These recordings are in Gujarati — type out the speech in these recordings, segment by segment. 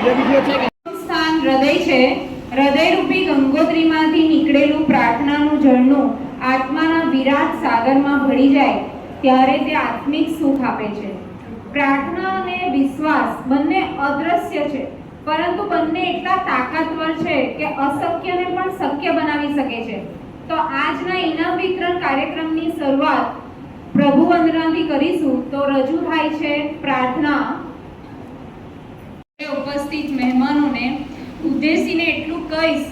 સ્થાન હૃદય છે. હૃદયરૂપી ગંગોત્રીમાંથી નીકળેલું પ્રાર્થનાનું ઝરણું આત્માના વિરાટ સાગરમાં ભળી જાય ત્યારે તે આત્મિક સુખ આપે છે. પ્રાર્થના અને વિશ્વાસ બંને અદ્રશ્ય છે, પરંતુ બંને એટલા તાકાતવર છે કે અશક્યને પણ શક્ય બનાવી શકે છે. તો આજના ઇનામ વિતરણ કાર્યક્રમની શરૂઆત પ્રભુ વંદનાથી કરીશું. તો રજૂ થાય છે પ્રાર્થના. ઉપસ્થિત મહેમાનોને ઉદ્દેશીને એટલું કહીશ,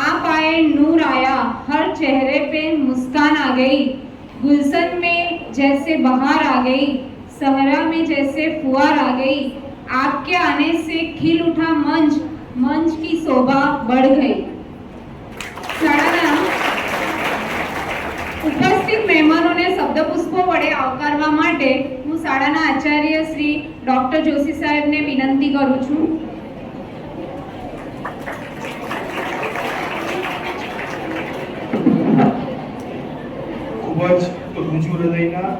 आप आए नूर आया, हर चेहरे पे मुस्कान आ गई, गुलशन में जैसे बहार आ गई, सहरा में जैसे फुहार आ गई, आपके आने से खिल उठा मंच, मंच की शोभा बढ़ गई. ઉપસ્થિત મહેમાનોને શબ્દપુષ્પો વડે આવકારવા માટે હું શાળાના આચાર્ય શ્રી ડોક્ટર જોશી સાહેબને વિનંતી કરું છું. ખૂબ જ રુજુ હૃદયના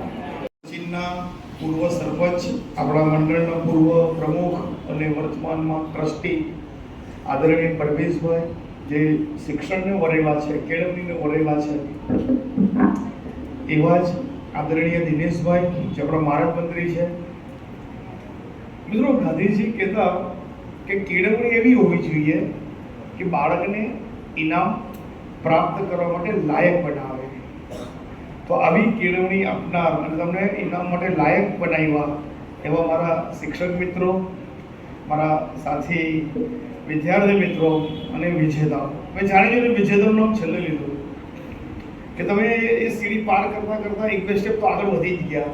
ચીનના પૂર્વ સરપંચ, આપણા મંડળના પૂર્વ પ્રમુખ અને વર્તમાનમાં ટ્રસ્ટી આદરણીય પરવેશભાઈ, જે શિક્ષણને વરેલા છે, કેળવણીને વરેલા છે, એવા જ આદરણીય દિનેશભાઈ, જે આપણા માર્ગ મંત્રી છે. મિત્રો, ગાંધીજી કહેતા કે કેળવણી એવી હોવી જોઈએ કે બાળકને ઇનામ પ્રાપ્ત કરવા માટે લાયક બનાવે. તો આવી કેળવણી આપનાર અને તમને ઇનામ માટે લાયક બનાવ્યા એવા મારા શિક્ષક મિત્રો, મારા સાથી વિદ્યાર્થી મિત્રો અને વિજેતાઓ. મેં જાણી જોઈને વિજેતાનું નામ છેલ્લે લીધું કે તમે એ સીડી પાર કરતાં કરતાં એક બે સ્ટેપ તો આગળ વધી જ ગયા.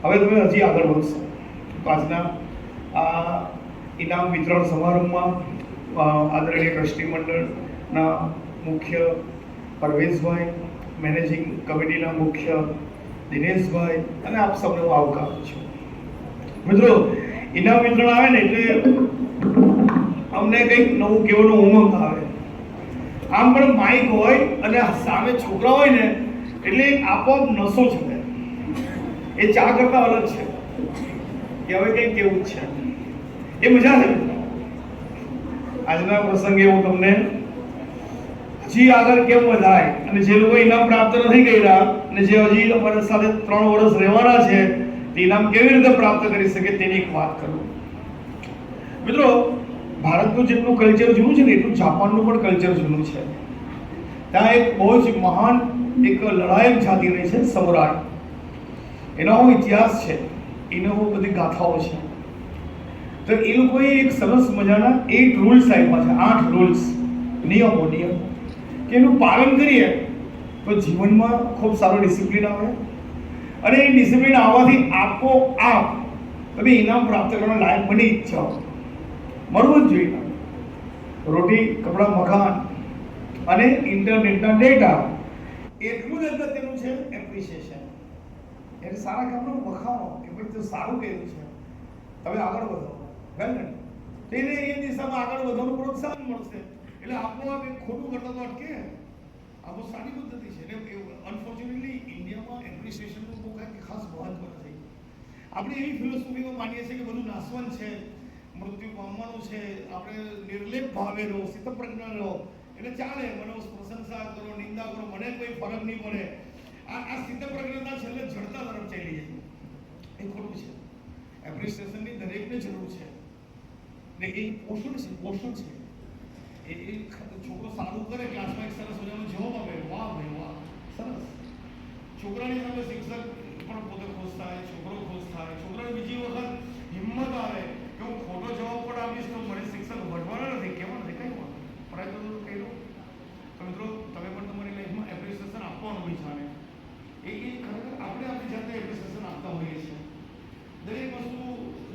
હવે તમે હજી આગળ વધશો. તો આજના આ ઇનામ વિતરણ સમારંભમાં આદરણીય ટ્રસ્ટી મંડળના મુખ્ય પરવેશભાઈ, મેનેજિંગ કમિટીના મુખ્ય દિનેશભાઈ અને આપ સૌને હું આવકારું છું. મિત્રો, ઇનામ વિતરણ આવે ને એટલે અમને કંઈક નવું કહેવાનો ઉમંગ આવે. આમ પણ માઇક હોય અને સામે છોકરા હોય ને એટલે આપોઆપ નસો ચડે. એ ચા કરતા અલગ છે કે હવે કંઈક કેવું જ છે, એ મજા છે. આજના પ્રસંગે હું તમને હજી આગળ કેમ વધાય અને જે લોકો ઇનામ પ્રાપ્ત નથી કર્યા અને જે હજી અમારા સાથે 3 વર્ષ રહેવાના છે તે ઇનામ કેવી રીતે પ્રાપ્ત કરી શકે તેની એક વાત કરું. મિત્રો, ભારતનું જેટલું કલ્ચર જૂનું છે ને એટલું જાપાનનું પણ કલ્ચર જૂનું છે. ત્યાં એક બહુ જ મહાન એક લડાયક જાતિ રહી છે, સમુરાય. એનો ઇતિહાસ છે, એનો બધી ગાથાઓ છે. તો એ લોકોએ એક સરસ મજાના 8 રૂલ્સ આપ્યા છે, 8 રૂલ્સ, નિયમો કે એનું પાલન કરીએ તો જીવનમાં ખૂબ સારો ડિસિપ્લિન આવે અને એ ડિસિપ્લિન આવવાથી આપોઆપ તમે ઇનામ પ્રાપ્ત કરવાના લાયક બની જ જાઓ. મળવું જ જોઈએ. રોટી, કપડાં, મકાન અને ઇન્ટરનેટના ડેટા, એટલું જ અગત્યનું છે એપ્રિસિએશન. એટલે સારા કામનો વખાણો કે ભાઈ તો સારું કર્યું છે, તમે આગળ વધો. બરાબર? તેને એ દિશામાં આગળ વધવાનું પ્રોત્સાહન મળશે. એટલે આપોઆપ એક ખોટું કરતા તો અટકે. આ બહુ સારી પદ્ધતિ છે. એટલે અનફોર્ચ્યુનેટલી ઇન્ડિયામાં એપ્રિસિએશનનું બહુ કંઈક ખાસ મહત્વ નથી. આપણે એવી ફિલોસોફીમાં માનીએ છીએ કે બધું નાશવંત છે, મૃત્યુ પામવાનું છે, આપણે નિર્લેપ ભાવે રહો, સ્થિતપ્રજ્ઞ રહો એટલે ચાલે. મને પ્રશંસા કરો, નિંદા કરો, મને કોઈ ફરક નહીં પડે. આ સ્થિતપ્રજ્ઞતા છેલ્લે જડતા તરફ ચાલી જાય. એ ખોટું છે. એપ્રિસિએશનની દરેકને જરૂર છે ને એ પોષણ છે. એ છોકરો સારું કરે, ક્લાસમાં એક સરસ મજાનો જવાબ આપે, વાહ ભાઈ વાહ, સરસ. છોકરાની સામે શિક્ષક પણ પોતે ખુશ થાય, છોકરો ખુશ થાય. છોકરાને બીજી વખત હિંમત આવે કે હું ખોટો જવાબ પણ આપીશ તો મને શિક્ષક વઢવાના નથી, કેવા નથી, કઈ વાત પ્રયત્ન કર્યું. તો મિત્રો, તમે પણ તમારી લાઈફમાં એપ્રિસિએશન આપવાનું વિચારે. એ ખરેખર આપણે આપણી જાતે એપ્રિસિએશન આપતા હોઈએ છીએ. દરેક વસ્તુ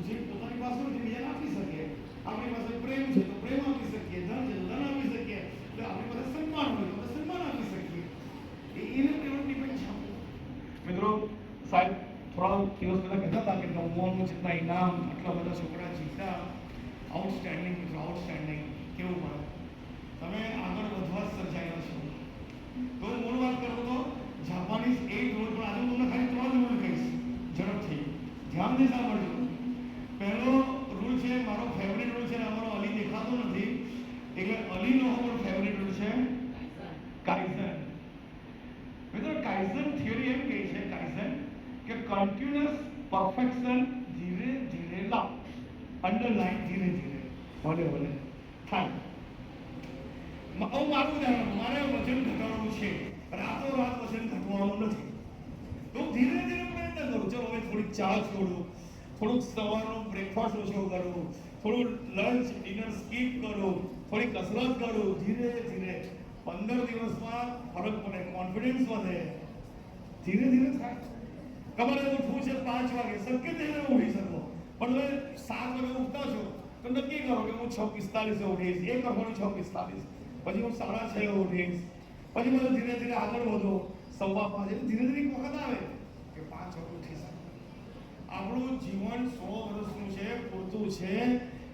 જે પોતાની પાસે હોય છે બીજાને આપી શકીએ. આપણી પાસે પ્રેમ છે તો પ્રેમ આપી શકીએ, ધન છે તો ધન આપી શકીએ, એટલે આપણી પાસે સન્માન હોય તો સન્માન આપી શકીએ. એને ડિપેન્ડ છે. મિત્રો, સાહેબ થોડા દિવસ પહેલા કહેતા હતા કે 9મું જેટલા ઇનામ, આટલા બધા છોકરા જીત્યા. આઉટસ્ટેન્ડિંગ મિત્રો, આઉટસ્ટેન્ડિંગ. કેવું પડે, તમે આગળ વધવા જ સર્જાયેલા છો. તો હું મૂળ વાત કરું તો જાપાનીઝ 8 રૂલ, પણ આજે હું તમને ખાલી 3 રૂલ કહીશ ઝડપથી. ધ્યાનથી સાંભળજો. પહેલો રૂલ છે, મારો ફેવરિટ રૂલ છે, અમારો કન્ટિન્યુઅસ પરફેક્શન ધીરે ધીરે લાવ, અંડરલાઈન ધીરે ધીરે ભલે ભલે થાય. મારું ઉદાહરણ, મારે વજન ઘટાડવું છે, રાતોરાત વજન ઘટવાનું નથી, તો ધીરે ધીરે પ્રયત્ન કરું. ચલો હવે થોડીક ચા છોડું, થોડુંક સવારનો બ્રેકફાસ્ટ ઓછો કરું, થોડું લંચ ડિનર સ્કીપ કરું, થોડી કસરત કરું. ધીરે ધીરે 15 દિવસમાં ફરક પડે, કોન્ફિડન્સ વધે, ધીરે ધીરે થાય. તમારે ઉઠવું છે 5 વાગે, શક્ય તેને ઉઠી શકો, પણ હવે 7 વાગે ઉઠતા છો તો નક્કી કરો કે હું 6:45 ઉઠીશ, એક અઠવાડિયું 6:45, પછી હું 6:30 ઉઠીશ, પછી બધું ધીરે ધીરે આગળ વધો 5:15, ધીરે ધીરે એક વખત આવે કે 5 વાગે ઉઠી શકો. આપણું જીવન 100 વર્ષનું છે, પૂરતું છે,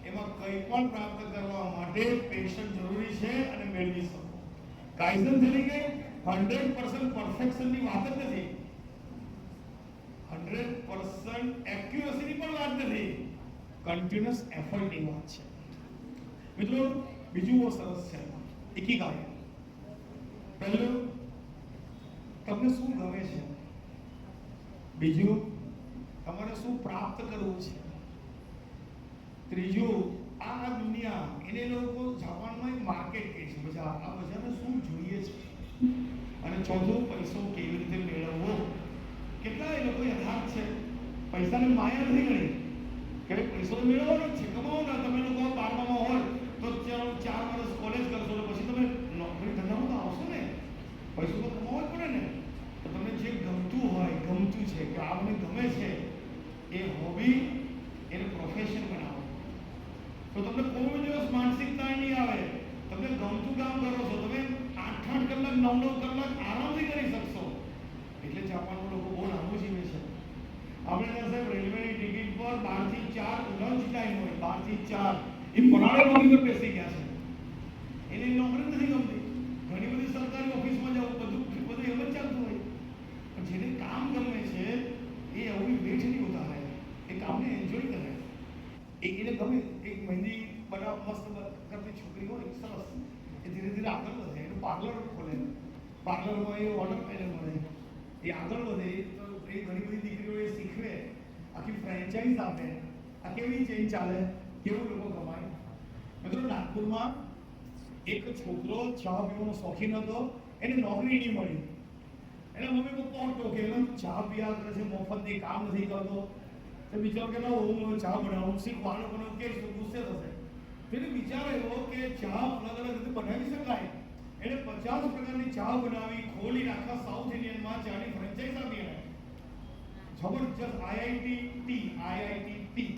એમાં કંઈ પણ પ્રાપ્ત કરવા માટે પેશન્સ જરૂરી છે અને મેળવી શકો. કાયદન તરીકે 100% પરફેક્શનની વાત જ નથી, 100% એક્યુરસીની પણ વાત નથી, કન્ટિન્યુઅસ એફર્ટની વાત છે. મિત્રો બીજું બહુ સરસ છે ઇકીગાઈ. પહેલું, તમને શું ગમે છે, બીજું તમારે શું પ્રાપ્ત કરવું છે, ત્રીજું આ દુનિયા, એને લોકો જાપાનમાં એક માર્કેટ કહે છે, બજાર, આ બજારને શું જોઈએ છે, અને ચોથું પૈસો કેવી રીતે મેળવવો. કેટલા એ લોકો યથાર્થ છે, પૈસાને માયા નથી ગણી કે પૈસો મેળવવાનો જ છે, કમાવાનો. તમે લોકો 12માં હોય તો 4 વર્ષ કોલેજ કરશો તો પછી તમે નોકરી ધંધામાં તો આવશો ને, પૈસો તો કમાવો જ પડે ને. તો તમને જે ગમતું હોય, ગમતું છે કે આ મને ગમે છે, એ હોબી, એને પ્રોફેશન બનાવો, તો તમને કોઈ દિવસ માનસિક તાણ નહીં આવે. તમને ગમતું કામ કરો છો, તમે 8-8 કલાક 9-9 કલાક આરામથી કરી શકશો. એટલે જાપાનના લોકો બહુ લાંબુ જીવે છે. આપણે ત્યાં સાહેબ રેલવેની ટિકિટ પર 12 થી 4 લંચ ટાઈમ હોય, 12 થી 4, એ પરાણે નોકરી પર બેસી ગયા છે, એને નોકરી નથી ગમતી. ઘણી બધી સરકારી ઓફિસમાં જવું, બધું એમ જ ચાલતું હોય, પણ જેને કામ ગમે છે એ આવી વેઠ નહીં ઉતારે, એ કામને એન્જોય કરે. એને ગમે, એક મહેંદી બનાવ મસ્ત કરતી છોકરી હોય સરસ, એ ધીરે ધીરે આગળ વધે, એનું પાર્લર ખોલે, પાર્લરમાં એ ઓર્ડર પેનલ મળે, એ આગળ વધે, તો એ ઘણી બધી દીકરીઓ એ શીખવે, આખી ફ્રેન્ચાઇઝ આપે. આ કેવી ચેન્જ ચાલે, કેવું લોકો કમાય. મિત્રો નાગપુરમાં એક છોકરો ચા પીવાનો શોખીન હતો, એને નોકરી નહીં મળી. એના મમ્મી પપ્પા ટોકે, ચા પીયા કરે છે, મફતની કામ નથી કરતો. તો બિચારો કે ના, હું ચા બનાવું, શીખવાનું પણ કે ગુસ્સે થશે. તેને વિચાર એવો કે ચા અલગ અલગ રીતે બનાવી શકાય. એને 50 પ્રકારની ચા બનાવી, ખોલી આખા સાઉથ ઇન્ડિયનમાં ચાની ફ્રેન્ચાઇઝ આપી એને. જબરજસ્ત IIT ટી,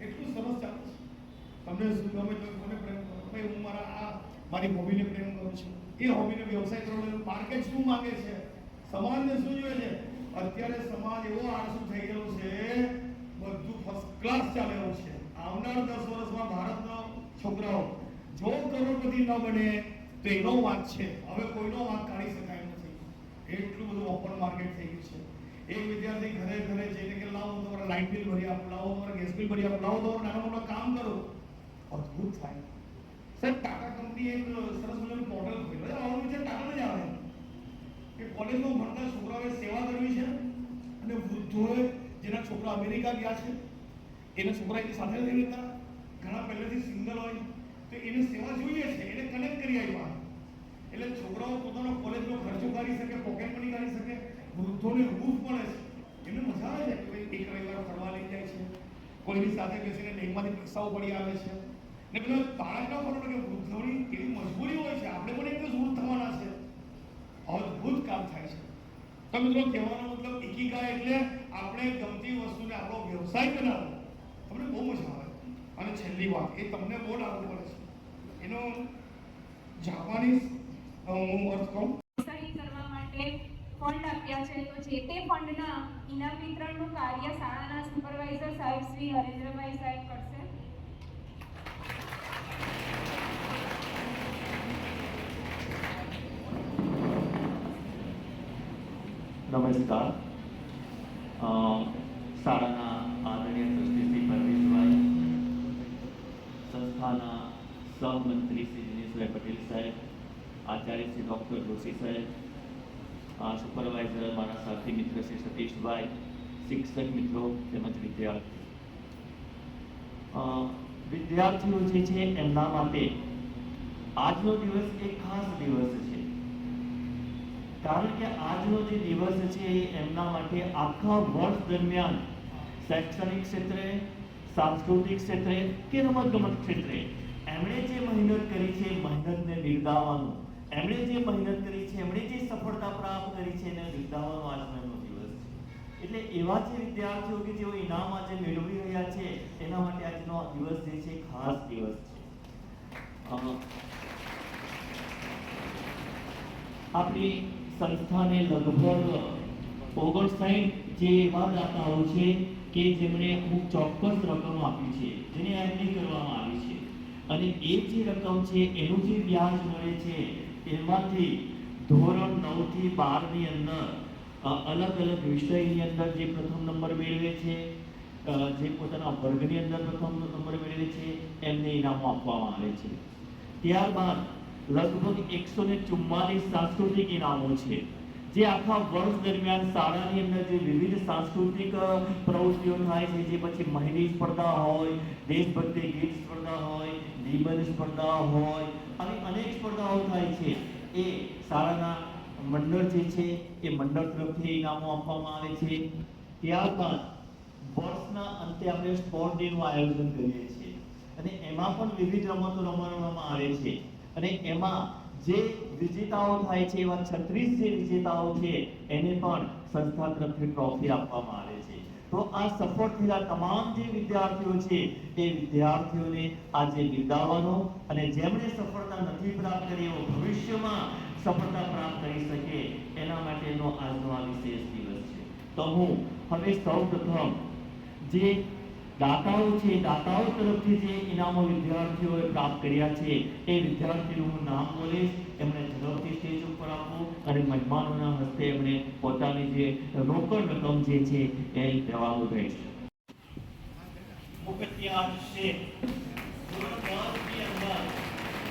એટલું સરસ ચાલે છે. તમને શું ગમે તો મને પ્રેમ કરો, ભાઈ હું મારી હોબીને પ્રેમ કરું છું, એ હોબીને વ્યવસાય કરવાનો. માર્કેટ શું માંગે છે, સમાજને શું જોઈએ છે. અત્યારે સમાજ એવો આળસુ થઈ ગયો છે, બધું ફર્સ્ટ ક્લાસ ચાલે રહ્યું છે. આવનાર 10 વર્ષમાં ભારતના છોકરાઓ જો કરોડપતિ ન બને તો એનો વાંક છે, હવે કોઈનો વાંક કાઢી શકાય નથી. એટલું બધું ઓપન માર્કેટ થઈ ગયું છે. એક વિદ્યાર્થી ઘરે ઘરે જઈને કે લાવો તમારા લાઇટ બિલ ભરી આપો, લાવો તમારા ગેસ બિલ ભરી આપો, લાવો તમારું નાના મોટા કામ કરો, અદ્ભુત થાય. સર ટાટા કંપની એક સરસ મજાનું પોર્ટલ ખોલ્યું, આવો વિચાર ટાટા જ આવે કે કોલેજમાં ભણતા છોકરાઓએ સેવા કરવી છે, અને વૃદ્ધોએ જેના છોકરા અમેરિકા ગયા છે, એના છોકરા એની સાથે નથી રહેતા, ઘણા પહેલેથી સિંગલ હોય, તો એને સેવા જોઈએ છે, એને કનેક્ટ કરી આવ્યા. એટલે છોકરાઓ પોતાનો કોલેજનો ખર્ચો કાઢી શકે, પોકેટ મની કાઢી શકે, વૃદ્ધોને રૂફ મળે છે, એમને મજા આવે છે કે ભાઈ એક રવિવાર ફરવા લઈ જાય છે, કોઈની સાથે બેસીને બેંકમાંથી પૈસાઓ પડી આવે છે. ને પેલા બાળકના ફરવા કે વૃદ્ધોની કેવી મજબૂરી હોય છે, આપણે પણ એક દિવસ વૃદ્ધ થવાના છે. અદ્ભુત કામ થાય છે. તો મિત્રો કહેવાનો મતલબ ઇકીગાઈ એટલે આપણે ગમતી વસ્તુને આપણો વ્યવસાય બનાવવો, તમને બહુ મજા આવે. અને છેલ્લી વાત, એ તમને બહુ લાગુ પડે છે, એનો જાપાનીઝ હું અર્થ કહું. સહી કરવા માટે ફંડ આપ્યા છે, તો જે તે ફંડના ઇનામ વિતરણનું કાર્ય શાળાના સુપરવાઇઝર સાહેબ શ્રી હરેન્દ્રભાઈ સાહેબ કરશે. નમસ્કાર. શાળાના આદરણીય ટ્રસ્ટી શ્રી પરવેશભાઈ, સંસ્થાના સહમંત્રી શ્રી દિનેશભાઈ પટેલ સાહેબ, આચાર્ય શ્રી ડૉક્ટર જોશી સાહેબ, સુપરવાઇઝર મારા સાથી મિત્ર શ્રી સતીશભાઈ, શિક્ષક મિત્રો તેમજ વિદ્યાર્થીઓ જે છે એમના માટે આજનો દિવસ એક ખાસ દિવસ છે, કારણ કે આજનો જે દિવસ છે એ એમના માટે આખા વર્ષ દરમિયાન શૈક્ષણિક ક્ષેત્રે, સાંસ્કૃતિક ક્ષેત્રે કે રમતગમત ક્ષેત્રે એમણે જે મહેનત કરી છે મહેનતને બિરદાવવાનું, એમણે જે મહેનત કરી છે, એમણે જે સફળતા પ્રાપ્ત કરી છે એને બિરદાવવાનો આજનો એમનો દિવસ છે. એટલે એવા જે વિદ્યાર્થીઓ કે જેઓ ઇનામ આજે મેળવી રહ્યા છે એના માટે આજનો આ દિવસ જે છે ખાસ દિવસ છે. આપણી સંસ્થાને લગભગ 59 જે એવા દાતાઓ છે કે જેમણે ખૂબ ચોક્કસ રકમ આપી છે, જેને એમની કરવામાં આવી છે, અને એ જે રકમ છે એનું જે વ્યાજ મળે છે એમાંથી ધોરણ 9 થી 12 ની અંદર અલગ અલગ વિષયની અંદર જે પ્રથમ નંબર મેળવે છે, જે પોતાના વર્ગની અંદર પ્રથમ નંબર મેળવે છે એમને ઇનામો આપવામાં આવે છે. ત્યારબાદ લગભગ 144 સાંસ્કૃતિક ઇનામો છે, જે આખા વર્ષ દરમિયાન શાળાની અંદર જે વિવિધ સાંસ્કૃતિક પ્રવૃત્તિઓ થાય છે, જે પછી મહેંદી સ્પર્ધા હોય, દેશભક્તિ ગીત સ્પર્ધા હોય, નિબંધ સ્પર્ધા હોય, આવી અનેક સ્પર્ધાઓ થાય છે, એ શાળાના મંડળ જે છે એ મંડળ તરફથી ઇનામો આપવામાં આવે છે. ત્યારબાદ વર્ષના અંતે આપણે સ્પોર્ટ ડે નું આયોજન કરીએ છીએ અને એમાં પણ વિવિધ રમતો રમાડવામાં આવે છે, અને એમાં જે વિજેતાઓ થાય છે એવા 36 જે વિજેતાઓ છે એને પણ સંસ્થા તરફથી ટ્રોફી આપવામાં આવે છે. તો આ સફળ થયેલા તમામ જે વિદ્યાર્થીઓ છે એ વિદ્યાર્થીઓને આજે બિરદાવવાનો, અને જેમણે સફળતા નથી પ્રાપ્ત કરી એવો ભવિષ્યમાં સફળતા પ્રાપ્ત કરી શકે એના માટેનો આજનો આ વિશેષ દિવસ છે. તો હું હવે સૌપ્રથમ જે દાતાઓ છે, દાતાઓ તરફથી જે ઇનામો વિદ્યાર્થીઓએ પ્રાપ્ત કર્યા છે એ વિદ્યાર્થીનું હું નામ બોલીશ, એમણે ઝડપથી સ્ટેજ ઉપર આપવું અને મહેમાનોના હસ્તે એમણે પોતાની જે રોકડ રકમ જે છે એ દેવાનું રહેશે. મુખત્યાર શેખ ધોરણ 10 ની અંદર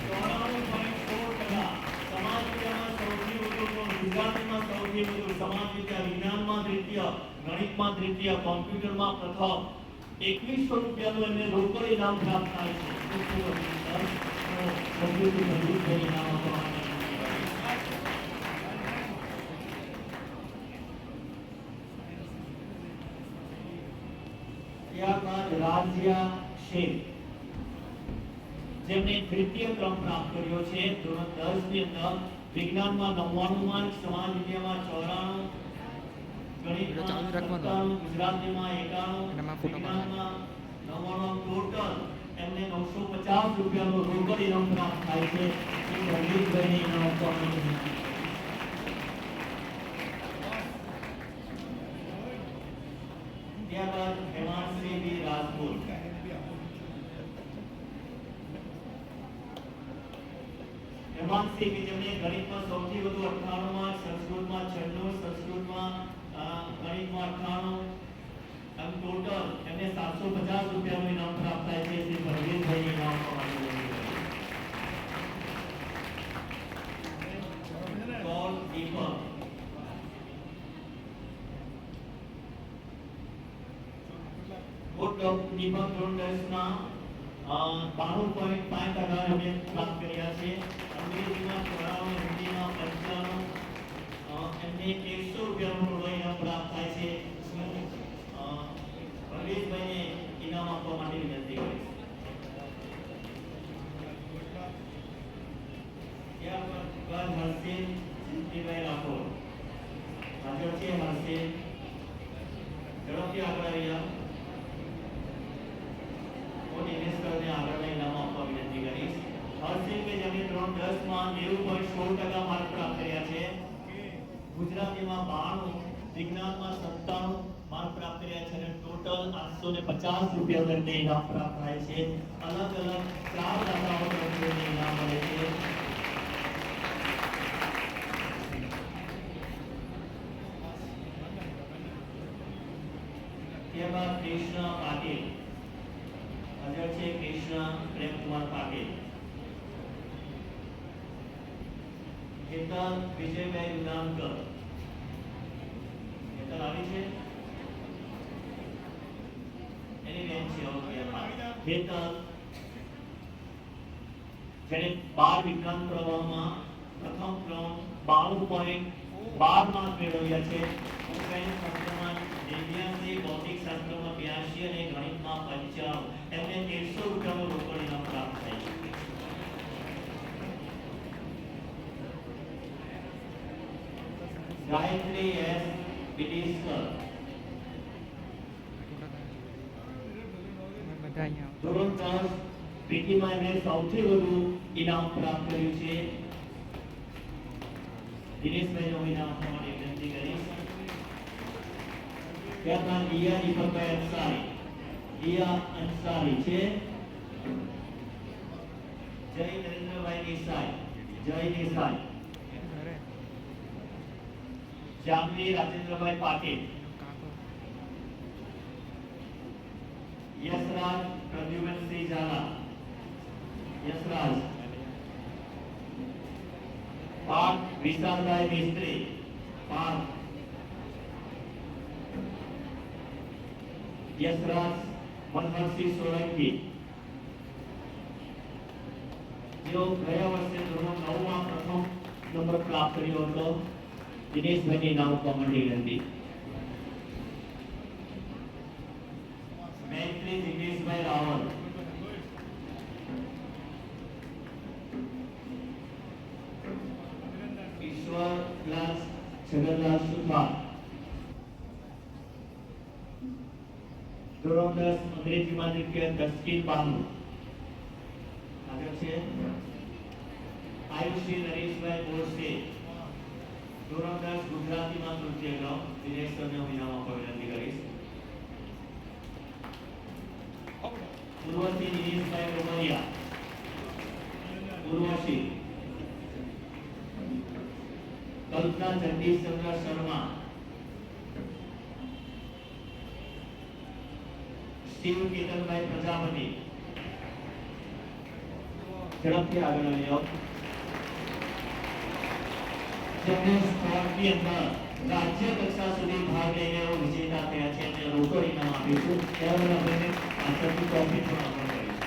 94.16%, સમાજ વિદ્યામાં સૌથી વધુ, ગુજરાતીમાં સૌથી વધુ, સમાજ વિદ્યા, વિજ્ઞાનમાં દ્વિતીય, ગણિતમાં દ્વિતીય, કોમ્પ્યુટરમાં પ્રથમ, 2100 રૂપિયાનું એમને રોકડ ઇનામ પ્રાપ્ત થાય છે. ત્યારબાદ રાજ્યા શેખ, જેમણે તૃતીય ક્રમ પ્રાપ્ત કર્યો છે ધોરણ 10 ની અંદર, વિજ્ઞાનમાં 99 માર્ક, સમાજ વિદ્યામાં 94, ગણિતમાં 97, ગુજરાતીમાં 91, વિજ્ઞાનમાં 99, ટોટલ એમને 950 રૂપિયાનો રોકડ ઇનામ પ્રાપ્ત થાય છે. એ રણજીતભાઈને ઇનામ આપવામાં આવે છે. ત્યારબાદ હેમાંશ્રી બી રાજપૂત, હેમાંશ્રી કે જેમણે ગણિતમાં સૌથી વધુ 98 માર્ક, સંસ્કૃતમાં 96, સંસ્કૃતમાં ગણિતમાં 98, એમ ટોટલ એમને 750 રૂપિયાનું ઇનામ પ્રાપ્ત થાય છે. શ્રી પરવીનભાઈ ઇનામ આપવામાં આવે છે. કૌલ દીપક, દીપક ધોરણ 10 ના 92.5% એમને પ્રાપ્ત કર્યા છે. અંગ્રેજીમાં 94, હિન્દીમાં 95, એમને 100 રૂપિયાનું રોકડ ઇનામ પ્રાપ્ત થાય છે. પરવેશભાઈને ઇનામ આપવા માટે વિનંતી કરીશ. ત્યારબાદ હર્ષિલ જયંતિભાઈ રાઠોડ હાજર છે. હર્ષિલ ઝડપથી આગળ આવી જાઓ. આગળના ઇનામ આપવા વિનંતી કરીશ. હર્ષિલ કે જેમણે ધોરણ 10 માં 90.16% માર્ક પ્રાપ્ત કર્યા છે, ગુજરાતીમાં 92, વિજ્ઞાનમાં 97 માર્ક પ્રાપ્ત કર્યા છે, અને ટોટલ 850 રૂપિયા એમને ઇનામ પ્રાપ્ત થાય છે. અલગ અલગ 4 દાતાઓ તરફથી ઇનામ મળે છે. ત્યારબાદ કૃષ્ણ પાટીલ હાજર છે. કૃષ્ણ પ્રેમકુમાર પાટીલ, હેતલ વિજયભાઈ ઉદામકર, હેતલ આવી છે. હેતલ જેને 12 વિજ્ઞાન પ્રવાહમાં પ્રથમ ક્રમ 92.12 માર્ક મેળવ્યા છે. ઉત્કૃષ્ટ શાસ્ત્રમાં 89, ભૌતિક શાસ્ત્રમાં 82 અને ગણિતમાં 95. એમને 150 રૂપિયાનું રોકડ ઇનામ પ્રાપ્ત થાય છે. ગાયત્રી એસ બિડીસર ધોરણ 10 પીટીમાં એમણે સૌથી વધુ ઇનામ પ્રાપ્ત કર્યું છે. દિનેશભાઈનું ઇનામ આપવા માટે વિનંતી કરીશ. ત્યારબાદ લિયા દીપકભાઈ અંસારી. લિયા અંસારી છે. જય નરેન્દ્રભાઈ દેસાઈ. જય દેસાઈ. જામલી રાજેન્દ્રભાઈ પાટીલ. યશરાજ પ્રદ્યુમનસિંહ ઝાલા. યશરાજ. પાર્થ વિશાલભાઈ મિસ્ત્રી. પાર્થ. યશરાજ મનહરસિંહ સોલંકી. જેઓ ગયા વર્ષે ધોરણ 9 માં પ્રથમ નંબર પ્રાપ્ત કર્યો હતો. દિનેશભાઈને ઇનામ આપવા માટે વિનંતી. મૈત્રી દિનેશભાઈ રાવલ. ઈશ્વરલાલ છગનલાલ સુથાર. ધોરણ 10 અંગ્રેજીમાં નૃત્ય દસ્તીન બાનુ. આગળ છે આયુષી નરેશભાઈ બોરસે. ધોરણ 10 ગુજરાતીમાં નૃત્ય ગામ. દિનેશ સરને હું ઇનામ આપવા વિનંતી કરીશ. ઉર્વશી દિનેશભાઈ રોમરિયા. ઉર્વશી. કલ્પના જગદીશચંદ્ર શર્મા. શિવ કેતનભાઈ પ્રજાપતિ. ઝડપથી આગળ આવી જાઓ. જેમને સ્પોર્ટની અંદર રાજ્ય કક્ષા સુધી ભાગ લઈને વિજેતા થયા છે એમને રોકડ ઇનામ આપીશું. ત્યારબાદ આપણે આંતરરાષ્ટ્રીય ટ્રોફી પણ અર્પણ કરીશું.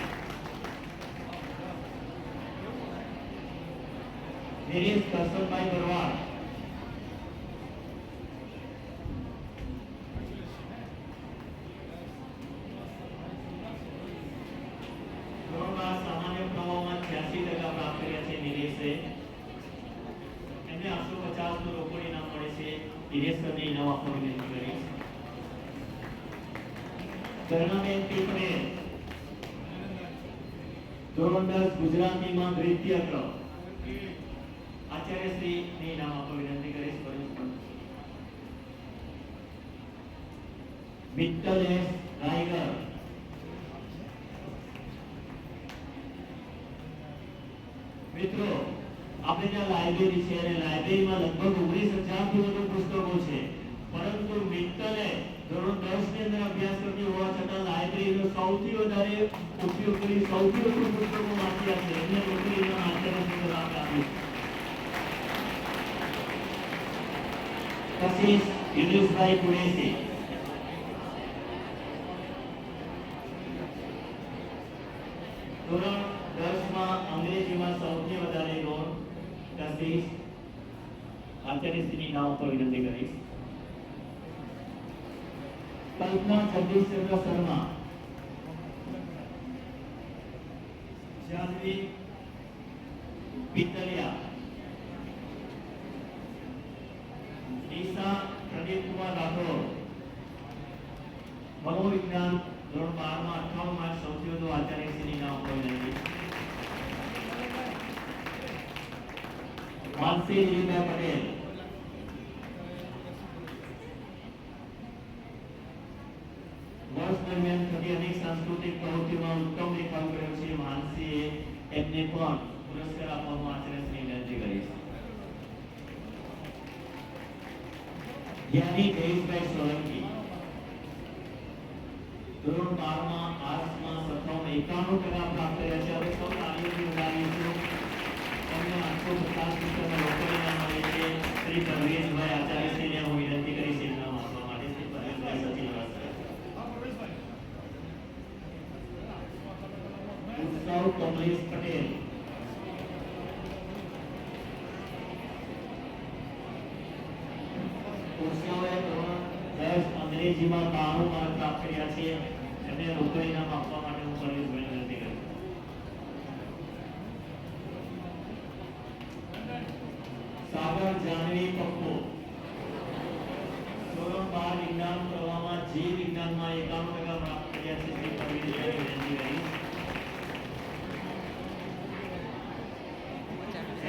નિરેશ કરશનભાઈ ભરવાડ. સામાન્ય પ્રવાહમાં 86% પ્રાપ્ત કર્યા છે નિરેશે. એમને 850 નું રોકડ ઇનામ મળે છે. દિનેશ સરને ઇનામ આપવા વિનંતી કરીશ. ધર્માબેન પીપળે. ધોરણ 10 ગુજરાતીમાં નૃત્ય ક્રમ. આચાર્યશ્રીને ઇનામ આપવા વિનંતી કરીશ. મિત્તલ એસ રાયગર. મિત્રો આપણે ત્યાં લાઇબ્રેરી છે અને લાઇબ્રેરીમાં લગભગ 19,000 થી વધુ પુસ્તકો છે. પરંતુ મિત્તલે ધોરણ 10 ની અંદર અભ્યાસ કરતી હોવા છતાં લાઇબ્રેરીનો સૌથી વધારે ઉપયોગ કરી સૌથી વધુ પુસ્તકો વાંચ્યા છે. એમને રોકડીના આચાર્યશ્રી દ્વારા આપ્યું. કશિશ યુનુસભાઈ કુરેશી. ધોરણ 10 માં અંગ્રેજીમાં સૌથી વધારે ગુણ કશિશ. આચાર્યશ્રીની નામ પર વિનંતી કરીશ. કલ્પના જગદીશચંદ્ર શર્મા. જાનવી પિત્તલિયા. ઈશા પ્રદીપ કુમાર રાઠોડ. મનોવિજ્ઞાન ધોરણ 12 માં 58 માર્ક સૌથી વધુ આચાર્યશ્રીની નામ પર વિનંતી. માનસી લીલા પટેલ. વર્ષ દરમિયાન થતી અનેક સાંસ્કૃતિક પ્રવૃત્તિઓમાં ઉત્તમ દેખાવ કર્યો છે. માનસીએ એમને પણ પુરસ્કાર આપવામાં આચાર્યશ્રીની વિનંતી કરીશ. જ્ઞાની જયેશભાઈ સોલંકી. ધોરણ 12 માં આર્ટ્સમાં પ્રથમ 91% પ્રાપ્ત કર્યા છે. હવે સૌ તાળીઓથી વધાવીશું. તમને 850 રૂપિયાનો રોકડ ઇનામ મળે છે. શ્રી પરવેશભાઈ આચાર્યશ્રીને હું વિનંતી કરીશ ઇનામ આપવા માટે. શ્રી પરવેશભાઈ સચિવ સૌ કમલેશ પટેલ. ખુરશીઓએ ધોરણ 10 અંગ્રેજીમાં 92 માર્ક પ્રાપ્ત કર્યા છે. એમને રોકડ ઇનામ આપવા માટે હું સર્વિસભાઈને વિનંતી કરું છું. સાગર જાનવી પપ્પુ ધોરણ 12 વિજ્ઞાન પ્રવાહમાં જીવ વિજ્ઞાનમાં 91% પ્રાપ્ત કર્યા છે. તે સર્વિસભાઈને વિનંતી કરીશ.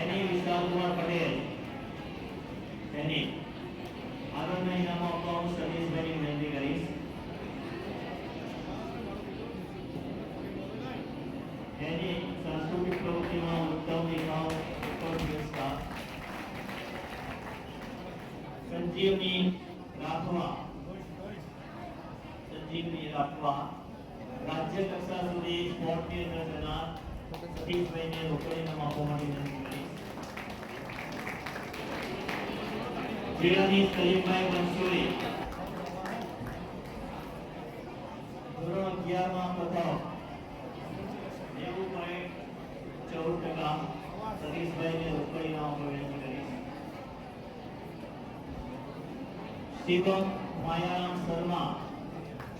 એની વિશાલ કુમાર પટેલ એની આગળના ઇનામો આપવા હું સર્વિસભાઈની વિનંતી કરીશ. એની સાંસ્કૃતિક પ્રવૃત્તિમાં ઉત્તમ નિભાવ ઉપર પુરસ્કાર. સંજીવની રાઠવા રાજ્ય કક્ષા સુધી સ્પોર્ટની અંદર જનાર સતીશભાઈને રોકડ ઇનામ આપવા માટે વિનંતી કરીશ. જીરાની સલીમભાઈ બંસોરી ધોરણ 11 માં પ્રથમ 90.14% સતીશભાઈને રોકડ ઇનામ આપવા વિનંતી કરીશ. શિવમ માયારામ શર્મા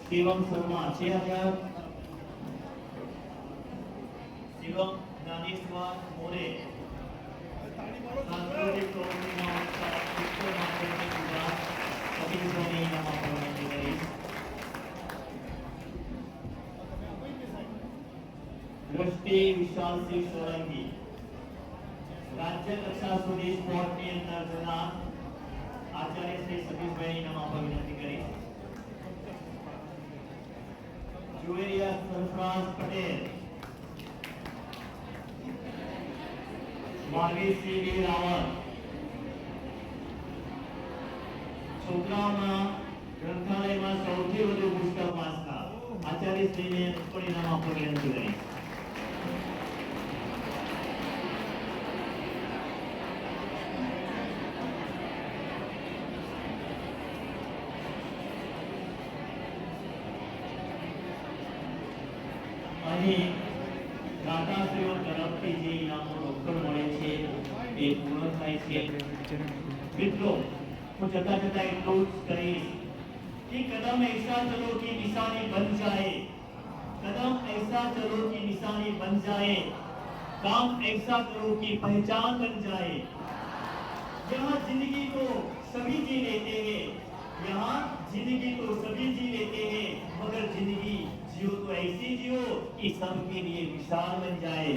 શિવમ શર્મા 6000. શિવમ જ્ઞાનેશ્વર મોરે સાંસ્કૃતિક પ્રવૃત્તિમાં ઉત્તર માધ્યમિક ગુજરાત સતીશભાઈને ઇનામ આપવા વિનંતી કરીશ. દ્રષ્ટિ વિશાલસિંહ સોલંકી રાજ્ય કક્ષા સુધી સ્પોર્ટની અંદર જનાર આચાર્ય શ્રી સતીશભાઈને ઇનામ આપવા વિનંતી કરીશ. જુવેરિયા સરફરાઝ પટેલ માર્ગીસિંહ વી રાવલ છોકરાઓના ગ્રંથાલયમાં સૌથી વધુ પુસ્તક વાંચતા આચાર્યશ્રીને રોકડ ઇનામ આપવા વિનંતી કરીશ. અહીં દાતાશ્રીઓ તરફથી જે ઇનામો રોકડ મળે છે એ પૂર્ણ થાય છે. મિત્રો હું જતા જતા એટલું જ કહીશ कि कदम ऐसा चलो कि निशानी बन जाए, कदम ऐसा चलो कि निशानी बन जाए, काम ऐसा करो कि पहचान बन जाए. यहाँ जिंदगी तो सभी जी लेते हैं, यहाँ जिंदगी तो सभी जी लेते हैं, मगर जिंदगी जियो तो ऐसी जियो कि सबके लिए विशाल बन जाए.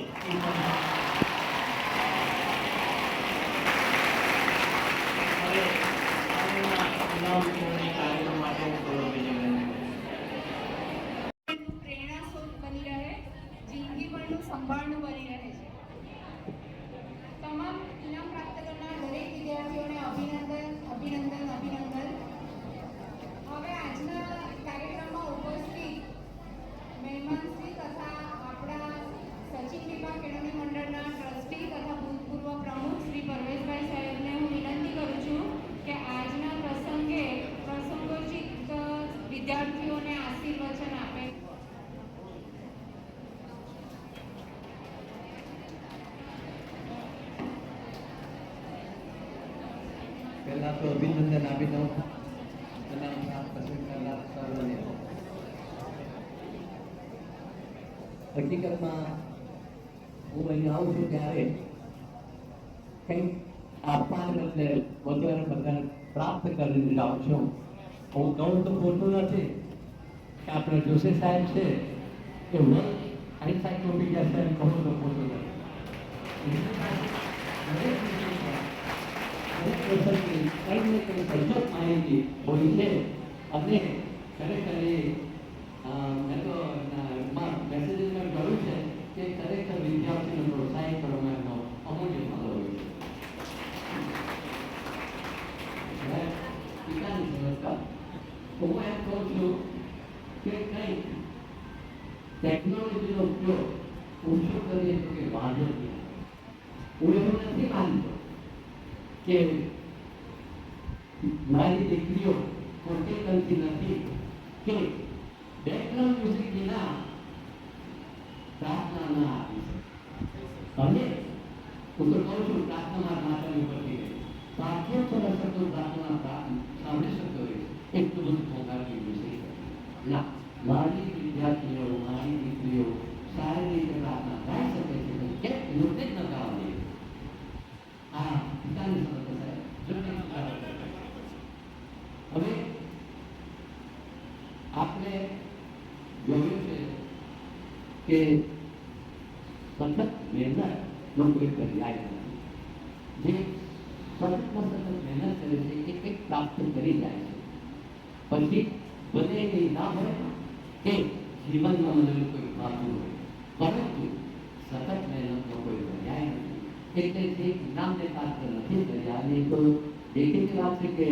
कार्यक्रम માટે હું ગૌરવભાઈને વિનંતી કરું છું. પ્રેરણા સ્ત્રોત બની રહે, જિંદગીભરનું સંભાળનું બની રહે છે. તમામ ઇનામ પ્રાપ્ત કરનાર દરેક વિદ્યાર્થીઓને અભિનંદન અભિનંદન અભિનંદન. હવે આજના કાર્યક્રમમાં ઉપસ્થિત મહેમાનશ્રી તથા આપણા સચિવ વિભાગ કેળવણી મંડળના ટ્રસ્ટી તથા ભૂતપૂર્વ પ્રમુખ શ્રી પરવેશભાઈ સાહેબને હું વિનંતી કરું છું કે આજના પ્રસંગે પ્રસંગોચિત વિદ્યાર્થીઓને આશીર્વચન આપે. પહેલા તો અભિનંદન આપી દઉં તમારા પસંદ કરનાર સર્વને. હકીકતમાં હું અહીં આવું છું ત્યારે કંઈક આપવાને બદલે વધારે પ્રાપ્ત કરીને જાઉં છું. હું કહું તો ખોટું નથી કે આપણે જોશી સાહેબ છે કે વર્લ્ડ એન્સાઇક્લોપીડિયા છે એમ કહું તો ખોટું નથી. કંઈ ને કંઈ સચોટ માહિતી હોય છે અને ખરેખર મેં તો મેસેજમાં કહ્યું છે કે ખરેખર વિદ્યાર્થીને પ્રોત્સાહિત કરવામાં એમનો અમૂલ્ય ફાળો હોય છે. પિતાની સંસ્થા હું એમ કહું છું કે કંઈક ટેકનોલોજીનો ઉપયોગ ઓછો કરીએ તો કે વાંધો નહીં. હું એવું નથી માનતો કે મારી દીકરીઓ ખોટી કરતી નથી કે બેકગ્રાઉન્ડ મ્યુઝિક વિના પ્રાર્થના ના આપી શકે. અને હું તો કહું છું પ્રાર્થના મારા માતાની ઉપરથી ગઈ. સાચો થોડા શબ્દો પ્રાર્થના સાંભળી શકતો હોય એટલું બધું પોકારતી વિષય ના મારી વિદ્યાર્થીઓ મારી દીકરીઓ સારી રીતે પ્રાર્થના ગાઈ શકે છે તો કેમ યોગ્ય જ ન ગાવા દે. આ પિતાની સમસ્યા હવે આપણે જોયું છે કે સતત મહેનતનો કોઈ પર્યાય નથી. જે સતતમાં સતત મહેનત કરે છે એ કંઈક પ્રાપ્ત કરી જાય છે. પછી ભલે એ ના હોય કે જીવનમાં મને કોઈ ખાતું હોય પરંતુ સતત મહેનતનો કોઈ પર્યાય નથી. એટલે જે ઇનામને પાત્ર નથી કર્યા અને તો દેખીતી વાત છે કે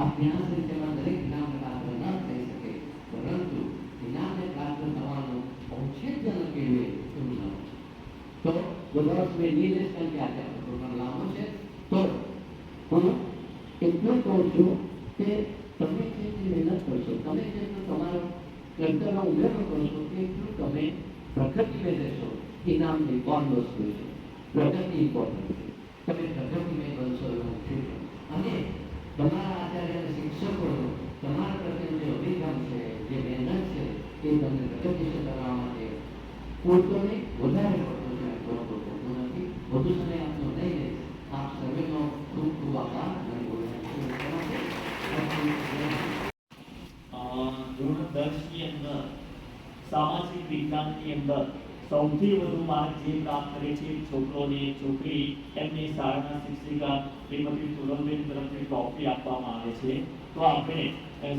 અભ્યાસ રીતેમાં દરેક ઇનામને પાત્ર ન થઈ શકે પરંતુ ઇનામને પાત્ર થવાનું ઔષધ્ય કેળવે એવું ન હોય. તો બધા મેં નિર્દેશ કરી આજે આપણો પ્રોગ્રામ લાંબો છે તો હું એટલું કહું છું કે તમે જેટલી મહેનત કરશો તમે જેટલું તમારો કર્તવ્ય ઉમેરો કરશો એટલું તમે પ્રગતિને લેશો. ઇનામની કોણ વસ્તુ છે પ્રગતિ ઇમ્પોર્ટન્ટ છે. તમે પ્રગતિમય બનશો એવું છે અને તમારા આચાર્ય અને શિક્ષકો તમારા પ્રત્યે જે અભિગમ છે જે મહેનત છે એ તમને પ્રગતિશીલ કરવા માટે પૂરતો નહીં વધારે પડતો છે થોડો પૂરતો નથી. વધુ સમય આપનો નહીં લે. આપ સર્વેનો ખૂબ ખૂબ આભાર અને ધોરણ 10 ની અંદર સામાજિક વિજ્ઞાનની અંદર સૌથી વધુ માર્ક જે પ્રાપ્ત કરે છે છોકરો ને છોકરી એમને શાળાના શિક્ષિકા શ્રીમતી સુરલબેન તરફથી ટ્રોફી આપવામાં આવે છે. તો આપણે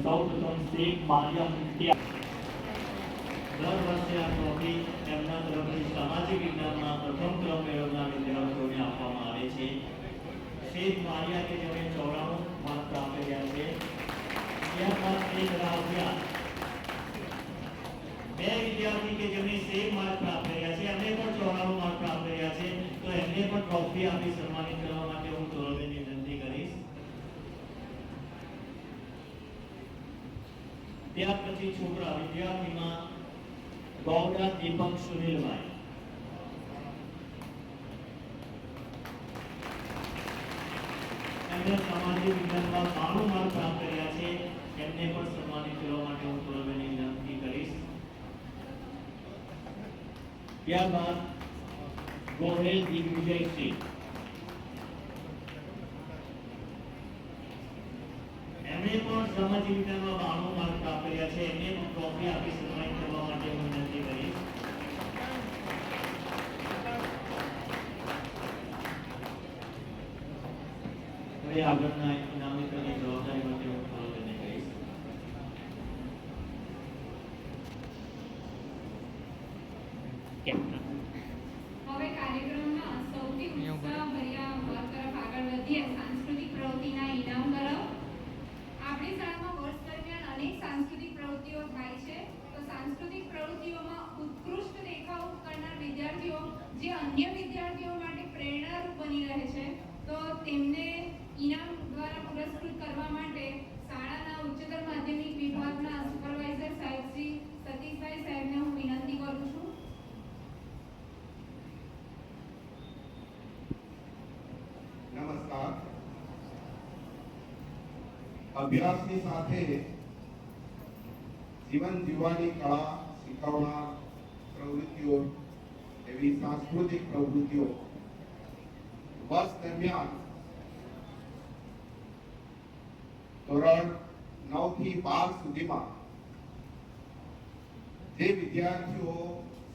સૌપ્રથમ શેખ મારિયા મુફ્તી દર વર્ષે આ ટ્રોફી એમના તરફથી સામાજિક વિજ્ઞાનમાં પ્રથમ ક્રમ મેળવનાર વિદ્યાર્થીઓને આપવામાં આવે છે. શેખ મારિયા કે જેમણે 94 માર્ક પ્રાપ્ત કર્યા છે. ત્યારબાદ શેખ રાફિયા બે વિદ્યાર્થી કે જેમણે સેમ માર્ક પ્રાપ્ત કર્યા છે એમને પણ 94 માર્ક પ્રાપ્ત કર્યા છે. તો એમને પણ ટ્રોફી આપી સન્માનિત કરવા માટે હું ગૌરવની વિનંતી કરીશ. ત્યાર પછી છોકરા વિદ્યાર્થીમાં ગૌડા દીપક સુનિલભાઈ એમને સામાજિક વિજ્ઞાનમાં 92 માર્ક પ્રાપ્ત કર્યા છે. એમને પણ સન્માનિત કરવા માટે હું ગૌરવની વિનંતી કરીશ. ત્યારબાદ ગોહેલ દિગ્વિજયસિંહ એમને પણ સામાજિક વિજ્ઞાનમાં 92 માર્ક પ્રાપ્ત કર્યા છે. એમને પણ ટ્રોફી આપી સન્માનિત કરવા માટે હું વિનંતી કરીશ. હવે આગળના ઇનામિતની જવાબદારી માટે હું ગૌરવને કહીશ. હવે કાર્યક્રમમાં સૌથી ઉત્સાહભર્યા વર્ગ તરફ આગળ વધીએ સાંસ્કૃતિક પ્રવૃત્તિના ઇનામ તરફ. આપણી શાળામાં વર્ષ દરમિયાન અનેક સાંસ્કૃતિક પ્રવૃત્તિઓ થાય છે. તો સાંસ્કૃતિક પ્રવૃત્તિઓમાં ઉત્કૃષ્ટ દેખાવ કરનાર વિદ્યાર્થીઓ જે અન્ય વિદ્યાર્થીઓ માટે પ્રેરણારૂપ બની રહે છે તો તેમને ઇનામ દ્વારા પુરસ્કૃત કરવા માટે શાળાના ઉચ્ચતર માધ્યમિક વિભાગના સુપરવાઇઝર સાહેબ શ્રી સતીશભાઈ સાહેબને હું વિનંતી કરું છું. નમસ્કાર. અભ્યાસની સાથે જીવન જીવવાની કળા શીખવનાર પ્રવૃત્તિઓ એવી સાંસ્કૃતિક પ્રવૃત્તિઓ વર્ષ દરમિયાન ધોરણ 9 થી 12 સુધીમાં જે વિદ્યાર્થીઓ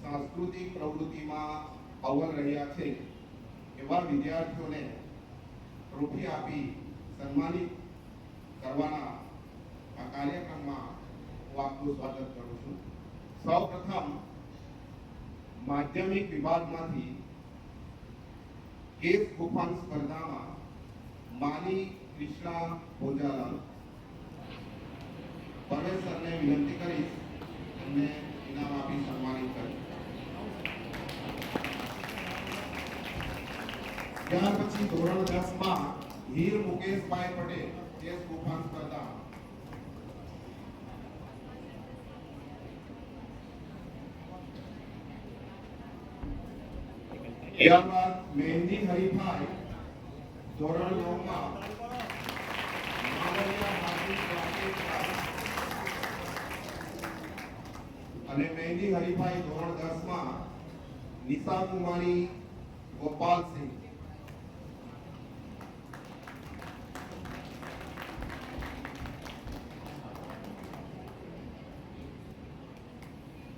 સાંસ્કૃતિક પ્રવૃત્તિમાં અવ્વલ રહ્યા છે એવા વિદ્યાર્થીઓને ટ્રોફી આપી સન્માનિત કરવાના આ કાર્યક્રમમાં હું આપનું સ્વાગત કરું છું. સૌપ્રથમ માધ્યમિક વિભાગમાંથી કેસ ગુફાન સ્પર્ધામાં માની કૃષ્ણા ભોજાલાલ પરમેશ્વરને વિનંતી કરીશ એમને ઇનામ આપી સન્માનિત કર્યું. ત્યાર પછી ધોરણ 10 માં હીર મુકેશભાઈ પટેલ કેસ ગુફાન સ્પર્ધા ત્યારબાદ મહેંદી હરીફાઈ ધોરણ 9 માં માલવિયા હાર્દિક રાકેશભાઈ અને મહેંદી હરીફાઈ ધોરણ 10 માં નિશા કુમારી ગોપાલસિંહ.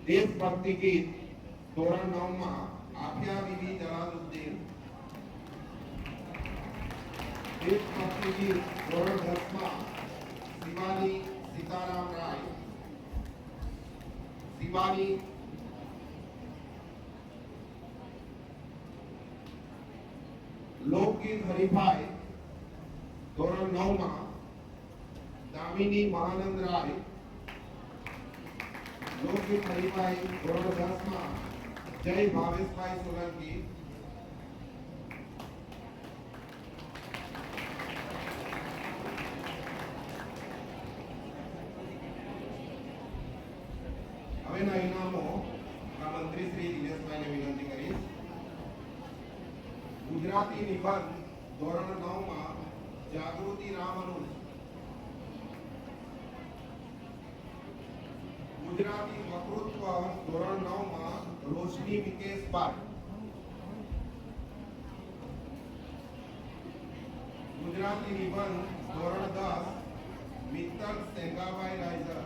देशभक्ति गीत धोरण 9 માં આફિયા બીબી જલાલુદ્દીન. देशभक्ति गीत धोરણ 10 માં શિવાની સીતારામ રાય. શિવાની લોકગીત હરીફાઈ ધોરણ 9 માં દામિની મહાનંદ રાય. લોકગીત હરીફાઈ ધોરણ 10 માં જય ભાવેશભાઈ સોલંકી. હવેના ઇનામો મંત્રી શ્રી દિનેશભાઈને વિનંતી કરીશ. ગુજરાતી નિબંધ ધોરણ 9 માં જાગૃતિ રામાનુજ. ગુજરાતી વક્તૃત્વ ધોરણ 9 માં રોશની વિકેશભાઈ. ગુજરાતી નિબંધ ધોરણ 10 મિત્તલ સેંગાભાઈ રાયઝર.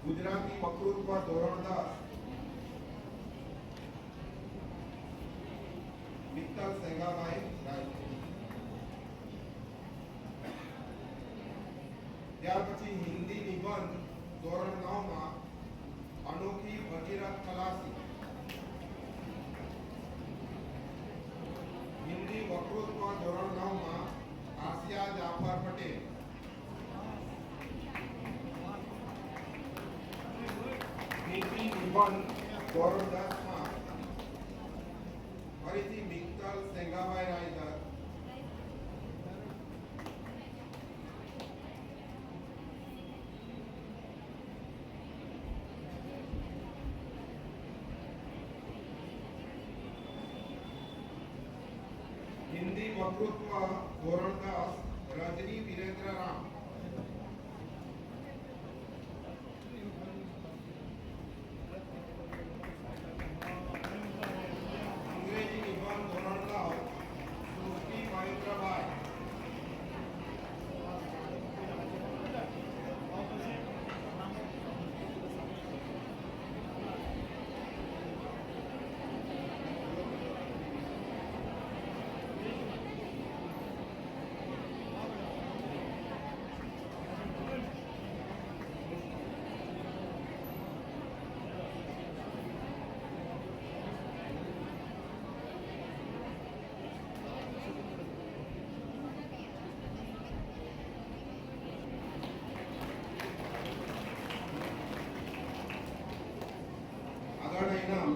ગુજરાતી વક્તૃત્વ ધોરણ 10 મિત્તલ સેંગાભાઈ રાયઝર. ત્યાર પછી હિન્દી નિબંધ ધોરણ 9 માં અનોખી ભગીરથ ખલાસી. હિન્દી વક્તૃત્વ ધોરણ 9 માં આસિયા જાફર પટેલ. હિન્દી નિબંધ ધોરણ 10 માં ફરીથી મિત્તલ સેંગાભાઈ રાયઝર. हिंदी वक्तृत्व धोरण 10 रजनी वीरेंद्र राम. अंग्रेजी निबंध धोरण 9 सृष्टि महेंद्रभाई. આગળના ઇનામ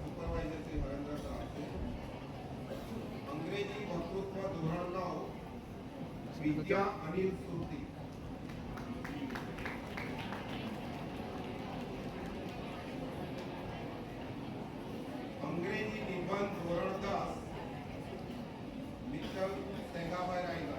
સુપરવાઇઝર શ્રી હરેન્દ્ર સર છે. અંગ્રેજી વક્તૃત્વ ધોરણ 9 વિદ્યા અનિલ સુરતી. અંગ્રેજી નિબંધ ધોરણ 10 મિત્તલ સેંગાભાઈ રાયગર.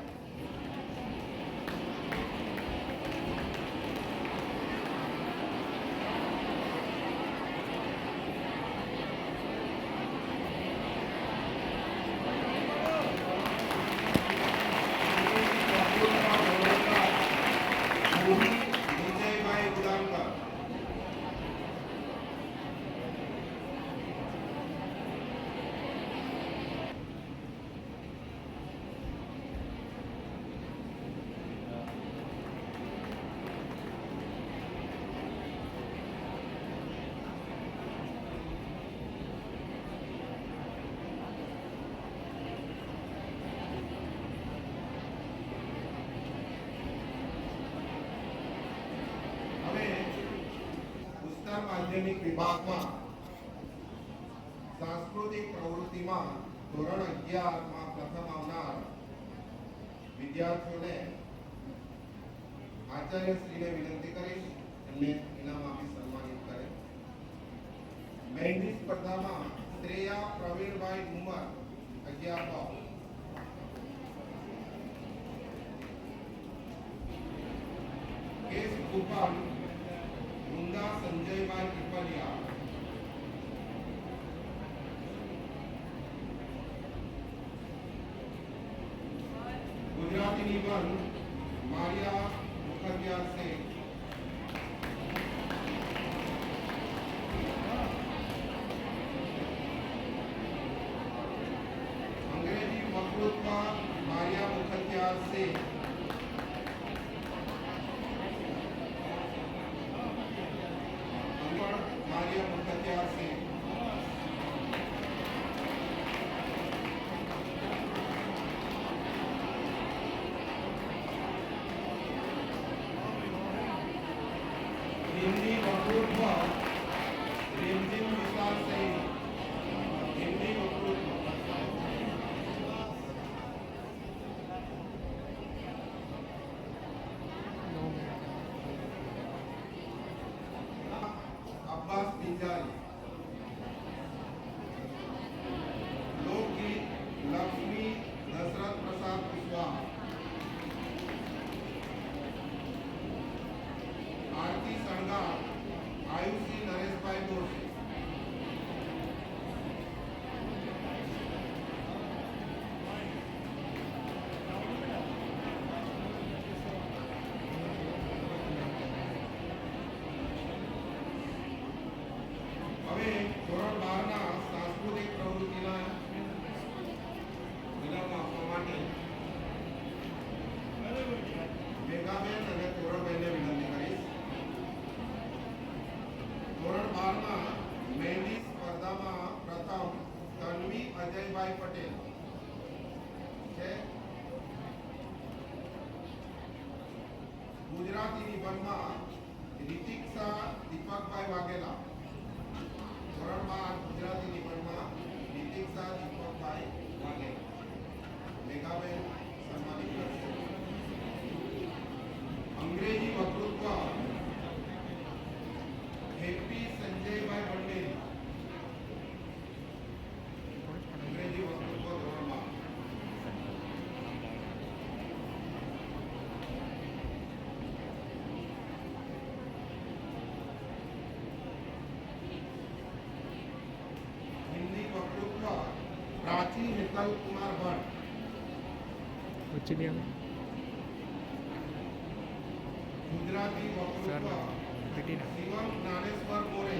વિજયભાઈ ઉડાનકર. માધ્યમિક વિભાગમાં સાંસ્કૃતિક પ્રવૃત્તિમાં ધોરણ 11 માં પ્રથમ આવનાર વિદ્યાર્થીઓને આચાર્યશ્રીને વિનંતી કરીશ એમને ઇનામ આપી સન્માનિત કરે. મહેંદી સ્પર્ધામાં શ્રેયા પ્રવીણભાઈ ઉમર 11 પાવ. કેસ ગોપાલ મુંદા સંજયભાઈ પીપલિયા. ગુજરાતી નિબંધ મારિયા મુખર્જીયા શેખ. અંગ્રેજી વકૃત્વ મારિયા મુખર્જીયા શેખ. મારિયા મુખર્જીયા શેખ. हिंदी वक्तृत्व रिमझिम विशाल सैनी. हिंदी वक्तृत्व. अब्बास पिंजारी. लोकगीत लक्ष्मी दशरथ प्रसाद कुशवाहा. आरती संगार आयुषी नरेशभाई दोषी. હવે ધોરણ 12 ના સાંસ્કૃતિક પ્રવૃત્તિના વિરામ આપવા માટે મેઘાબેન અને તોરણબેનને વિનંતી કરીશ. ધોરણ 12 માં મહેંદી સ્પર્ધામાં પ્રથમ તન્વી અજયભાઈ પટેલ છે. ગુજરાતી નિબંધમાં રિતિક્ષા દીપકભાઈ વાઘેલા. ધોરણ 12 ગુજરાતી નિબંધમાં રિતિક્ષા દીપકભાઈ વાઘેલા. મેઘાબેન સન્માનિત કરશે. અંગ્રેજી વકૃત્વ હેપી સંજયભાઈ પટેલ. અંગ્રેજી વકૃત્વ ધોરણ 12. हिंदी वक्तृत्व प्राची हेतल कुमार भट्ट. गुजराती वक्तृत्व शिवम ज्ञानेश्वर मोरे.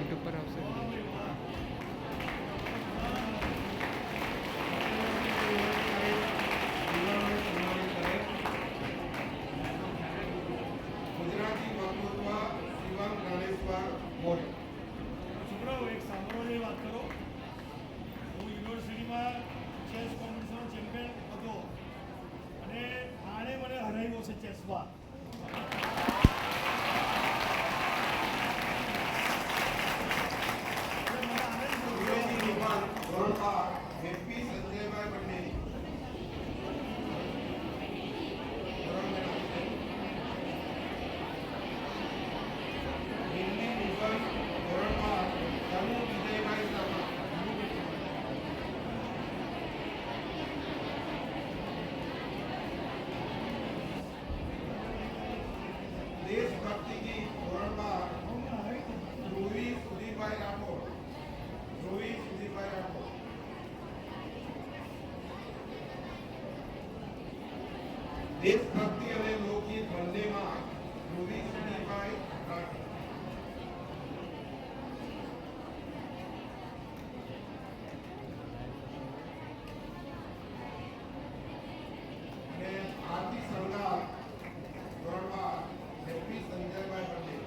गुजराती वक्तृत्व शिवम ज्ञानेश्वर मोरे. છોકરાઓ એક સાંભળો જેવી વાત કરો. હું યુનિવર્સિટીમાં ચેસ કોમ્પિટિશનનો ચેમ્પિયન હતો અને આણે મને હરાવ્યો છે ચેસમાં. એટલે મને આનંદ થયો. અંગ્રેજી નિબંધ ધોરણ 12 હેપી સંજયભાઈ પટેલ. हिंदी निबंध धोरण 12 तनु विजयभाई शर्मा. देशभक्ति गीत धोरण 12 ध्रुवी सुधीरभाई राठौड़. ध्रुवी सुधीरभाई राठौड़. देशभक्ति અને લોકગીત બંનેમાં ध्रुवी सुधीरभाई राठौड़. અને આરતી સંગાર ધોરણ 12 હેપી સંજયભાઈ પટેલ.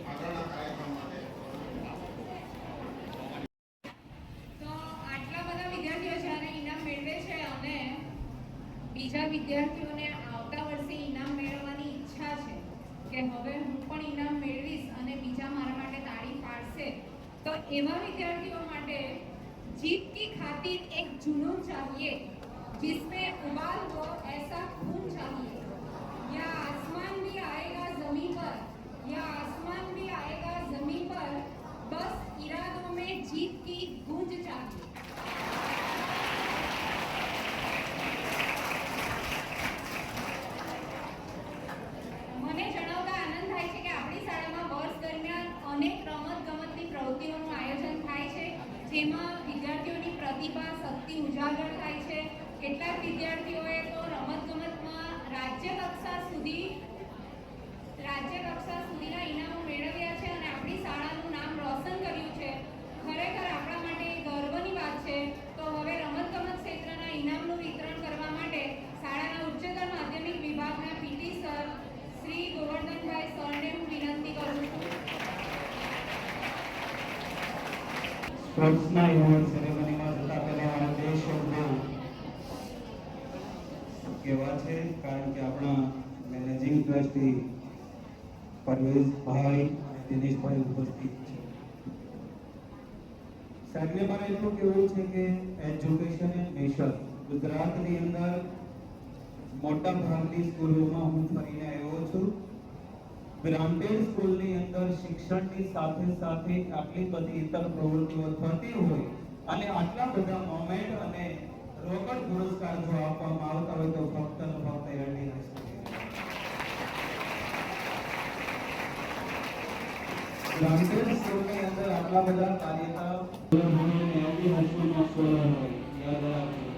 આગળના કાર્યક્રમ માટે તો આટલા બધા વિદ્યાર્થીઓ જ્યારે ઇનામ મેળવે છે અને બીજા વિદ્યાર્થીઓને આવતા વર્ષે ઇનામ एवं विद्यार्थियों માટે जीत की खातिर एक जुनून चाहिए, जिसमें उबाल हो ऐसा खून चाहिए। या आसमान भी आएगा जमीन पर, या आसमान भी आएगा जमीन पर, बस इरादों में जीत की गूंज चाहिए। મને જણાવતા આનંદ થાય છે કે આપણી શાળામાં વર્ષ દરમિયાન અનેક રમતગમતની પ્રવૃત્તિઓનું આયોજન થાય છે, જેમાં વિદ્યાર્થીઓની પ્રતિભા શક્તિ ઉજાગર થાય છે। કેટલાક વિદ્યાર્થીઓએ તો રમતગમતમાં રાજ્ય કક્ષા સુધીના ઇનામો મેળવ્યા છે અને આપણી શાળાનું નામ રોશન કર્યું છે। ખરેખર આપણા માટે ગર્વની વાત છે। તો હવે રમતગમત ક્ષેત્રના ઇનામનું વિતરણ કરવા માટે શાળાના ઉચ્ચતર માધ્યમિક વિભાગના પીટી સર શ્રી ગોવર્ધનભાઈ સરને હું વિનંતી કરું છું। સ્પોર્ટ્સના એવોર્ડ સેરેમનીમાં જતા પહેલા મારા બે શબ્દો કહેવા છે, કારણ કે આપણા મેનેજિંગ ટ્રસ્ટી પરવેશભાઈ અને દિનેશભાઈ ઉપસ્થિત છે। સાહેબને મારે એટલું કહેવું છે કે એજ્યુકેશન એન્ડ મિશન ગુજરાતની અંદર મોટા ભાગની સ્કૂલોમાં હું ફરીને આવ્યો છું। ગ્રાન્ટેડ સ્કૂલની અંદર શિક્ષણની સાથે સાથે આટલી બધી ઇતર પ્રવૃત્તિઓ થતી હોય અને આટલા બધા મોમેન્ટ અને રોકડ પુરસ્કાર જો આપવામાં આવતા હોય તો ફક્ત ને ફક્ત એની ગ્રાન્ટેડ સ્કૂલની અંદર આટલા બધા કાર્યક્રમ એવી હાઈસ્કૂલમાં સ્કૂલ હોય યાદ રાખજો।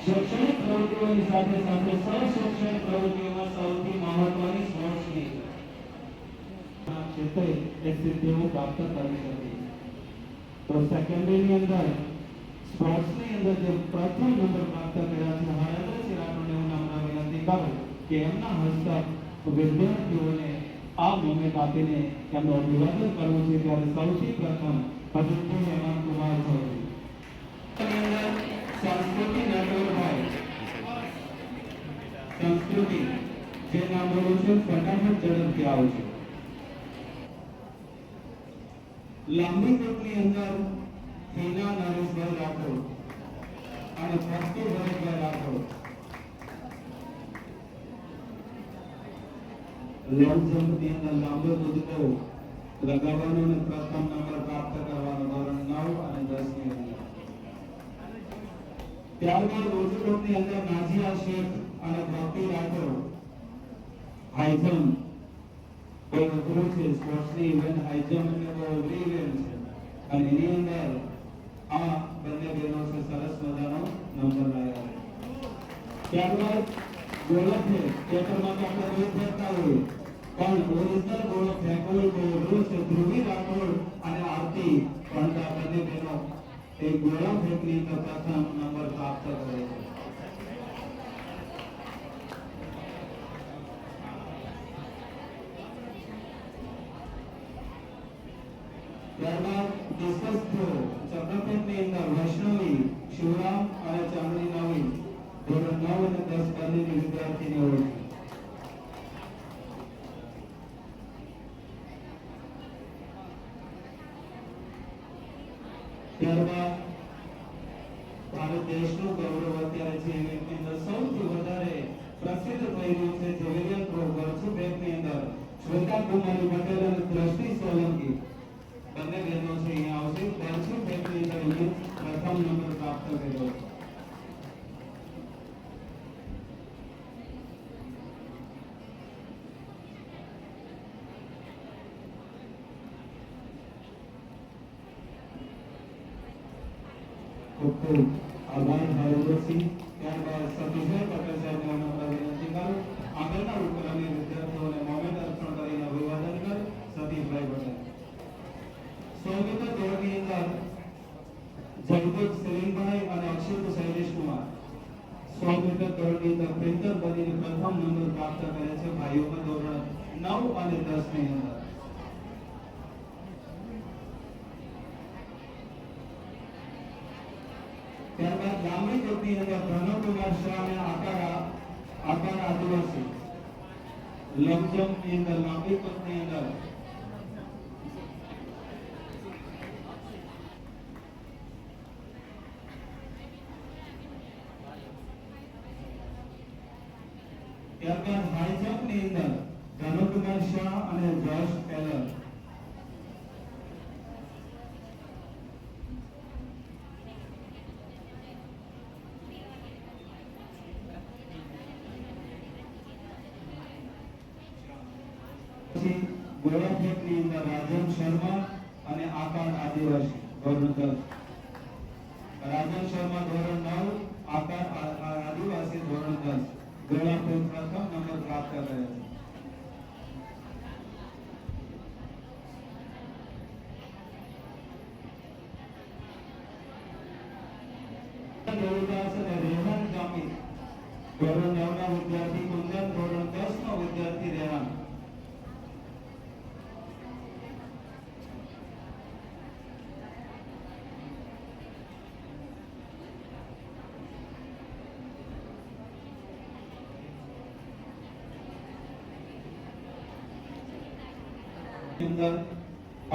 શૈક્ષણિક પ્રવૃત્તિઓની સાથે સાથે સહ-શૈક્ષણિક પ્રવૃત્તિઓમાં સૌથી મહત્વની સ્પોર્ટ્સની ક્ષેત્રે એ સિદ્ધિઓ પ્રાપ્ત કરી હતી। તો સેકન્ડરીની અંદર સ્પોર્ટ્સની અંદર જે પ્રથમ નંબર પ્રાપ્ત કર્યા છે હરેન્દ્રસિંહ રાઠોડને હું નમ્ર વિનંતી કરું કે એમના હસ્તક વિદ્યાર્થીઓને આ મોમેન્ટ આપીને એમનું અભિવાદન કરવું છે। ત્યારે સૌથી પ્રથમ પદ્મશ્રી હેમંત કુમાર ચૌધરી संस्कृति राठौरभाई संस्कृति જે નામ બોલું છું ફટાફટ ઝડપથી આવજો। લાંબી કોટની અંદર હીના નરેશભાઈ રાઠોડ અને ભક્તિ ભરતભાઈ રાઠોડ। લોંગ જમ્પની અંદર લાંબો કૂદકો લગાવવાનો અને પ્રથમ નંબર પ્રાપ્ત કરવાનો ધોરણ 9 અને 10 ની અંદર। ત્યારબાદ રોજકોટની અંદર નાઝિયા શેખ અને ભક્તિ રાઠોડ હાઈ જમ્પ બહુ અઘરું છે સ્પોર્ટ્સની ઇવેન્ટ હાઈ જમ્પ એટલે બહુ અઘરી ઇવેન્ટ છે અને એની અંદર આ બંને બહેનો છે સરસ મજાનો નંબર લાવ્યા। ત્યારબાદ ગોળક છે પેપરમાં તો આપણે રોજ ફેંકતા હોય પણ ઓરિજિનલ ગોળક ફેંકવું બહુ અઘરું છે। ધ્રુવી રાઠોડ અને આરતી પણ આ બંને બહેનો एक गोला फेंकने का प्रथम नंबर प्राप्त करे। ત્યારબાદ ડિસ્કસ થ્રો ચક્રપેટની અંદર વૈષ્ણવી શિવરામ અને ચાંદની નવી ધોરણ 9 અને 10 બંનેની વિદ્યાર્થીની ઓળખ। ત્યારબાદ ભારત દેશનું ગૌરવ અત્યારે છે એની અંદર સૌથી વધારે પ્રસિદ્ધ થઈ રહ્યું છે જેવેલિયન થ્રો વર્સુબેકની અંદર શ્વેતા કુમારી પટેલ અને દ્રષ્ટિ સોલંકી બંને બહેનો છે અહીંયા આવશે। વર્સુબેકની અંદર પ્રથમ નંબર પ્રાપ્ત કર્યો। ખૂબ ખૂબ આભાર હરેન્દ્રસિંહ। ત્યારબાદ સતીશભાઈ પટેલ સાહેબને હું નમ્ર વિનંતી કરું આગળના ઉપક્રમી વિદ્યાર્થીઓને મોમેન્ટ અર્પણ કરીને અભિવાદન કર। સતીશભાઈ પટેલ। 100 મીટર દોડની અંદર જયદેવ સેલિંગભાઈ અને અક્ષિત શૈલેષ કુમાર 100 મીટર દોડની અંદર પ્રિન્ટર બનીને પ્રથમ નંબર પ્રાપ્ત કરે છે ભાઈઓમાં ધોરણ 9 અને 10 ની અંદર। ત્યારબાદ લાંબી કોટની અંદર પ્રણવ કુમાર શાહ અને આકારા આકાર આદિવાસી લોંગ જમ્પની અંદર લાંબી કૂદની અંદર ત્યારબાદ હાઈ જમ્પની અંદર ધનુકુમાર શાહ અને જોશ ટેલર. પછી ગોળા ફેંકની અંદર રાજન શર્મા અને આકાર આદિવાસી ધોરણ 10. રાજન શર્મા ધોરણ 9, આકાર આદિવાસી ધોરણ 10. ગોળા ફેંક પ્રથમ નંબર પ્રાપ્ત કરે છે. દેવદાસ અને રેહાન જામી ધોરણ 9 ના વિદ્યાર્થી, કુંદન ધોરણ 10 નો વિદ્યાર્થી રેહાન. અંદર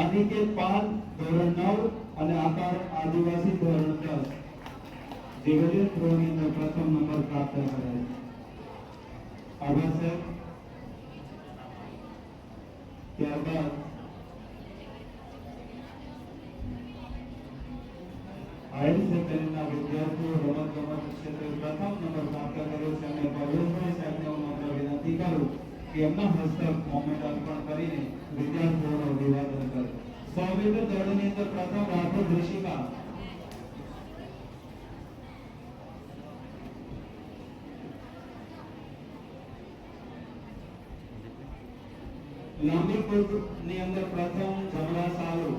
અનિકેત પાલ ધોરણ 9 અને આકાર આદિવાસી ધોરણ 10 જેવેલિયન થ્રોની અંદર પ્રથમ નંબર પ્રાપ્ત કરે છે. આભાર સાહેબ. ત્યારબાદ હાયર સેકન્ડરીના વિદ્યાર્થીઓ રમતગમત ક્ષેત્રે પ્રથમ નંબર પ્રાપ્ત કર્યો છે અને ભવ્યેશભાઈ સાહેબને હું નમ્ર વિનંતી કરું કે એમના હસ્તક મોમેન્ટ અર્પણ કરીને વિદ્યાર્થીઓનું અભિવાદન કરે. 100 મીટર દોડની અંદર પ્રથમ રાઠોડ ઋષિકા. લાંબી કૂદની અંદર પ્રથમ જમણા સાલુ.